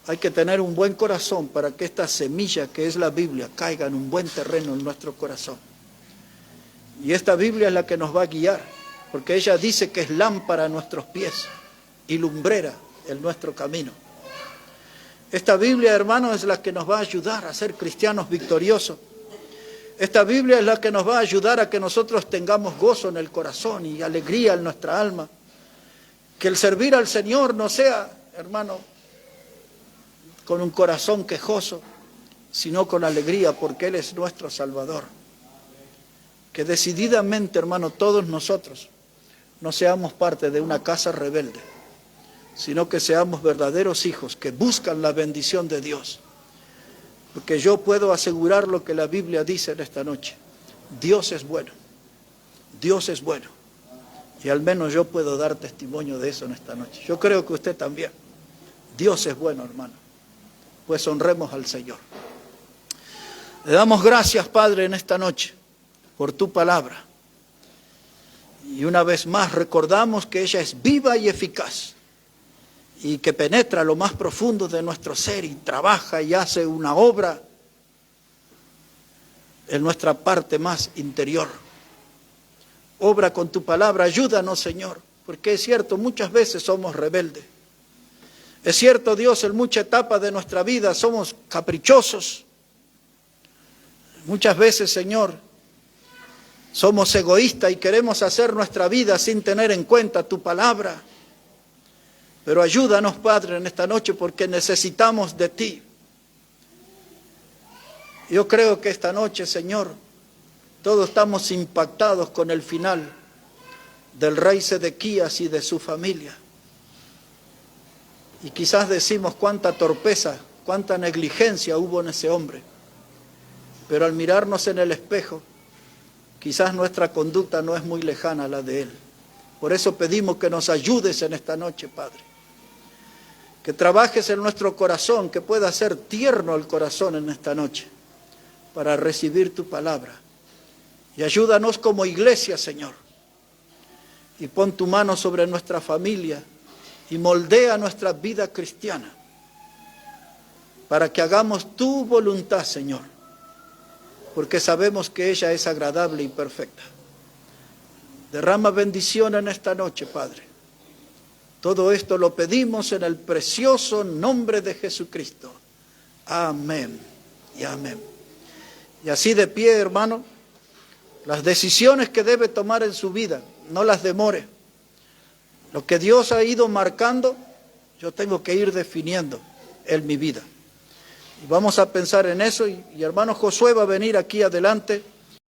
Hay que tener un buen corazón para que esta semilla que es la Biblia caiga en un buen terreno en nuestro corazón. Y esta Biblia es la que nos va a guiar, porque ella dice que es lámpara a nuestros pies y lumbrera en nuestro camino. Esta Biblia, hermano, es la que nos va a ayudar a ser cristianos victoriosos. Esta Biblia es la que nos va a ayudar a que nosotros tengamos gozo en el corazón y alegría en nuestra alma. Que el servir al Señor no sea, hermano, con un corazón quejoso, sino con alegría, porque Él es nuestro Salvador. Que decididamente, hermano, todos nosotros no seamos parte de una casa rebelde, sino que seamos verdaderos hijos que buscan la bendición de Dios. Porque yo puedo asegurar lo que la Biblia dice en esta noche. Dios es bueno. Dios es bueno. Y al menos yo puedo dar testimonio de eso en esta noche. Yo creo que usted también. Dios es bueno, hermano. Pues honremos al Señor. Le damos gracias, Padre, en esta noche por tu palabra. Y una vez más recordamos que ella es viva y eficaz. Y que penetra lo más profundo de nuestro ser y trabaja y hace una obra en nuestra parte más interior. Obra con tu palabra, ayúdanos, Señor, porque es cierto, muchas veces somos rebeldes. Es cierto, Dios, en mucha etapa de nuestra vida somos caprichosos. Muchas veces, Señor, somos egoístas y queremos hacer nuestra vida sin tener en cuenta tu palabra. Pero ayúdanos, Padre, en esta noche porque necesitamos de ti. Yo creo que esta noche, Señor, todos estamos impactados con el final del rey Sedequías y de su familia. Y quizás decimos cuánta torpeza, cuánta negligencia hubo en ese hombre. Pero al mirarnos en el espejo, quizás nuestra conducta no es muy lejana a la de él. Por eso pedimos que nos ayudes en esta noche, Padre. Que trabajes en nuestro corazón, que pueda ser tierno el corazón en esta noche para recibir tu palabra. Y ayúdanos como iglesia, Señor. Y pon tu mano sobre nuestra familia y moldea nuestra vida cristiana para que hagamos tu voluntad, Señor, porque sabemos que ella es agradable y perfecta. Derrama bendición en esta noche, Padre. Todo esto lo pedimos en el precioso nombre de Jesucristo. Amén y amén. Y así de pie, hermano, las decisiones que debe tomar en su vida, no las demore. Lo que Dios ha ido marcando, yo tengo que ir definiendo en mi vida. Y vamos a pensar en eso y hermano Josué va a venir aquí adelante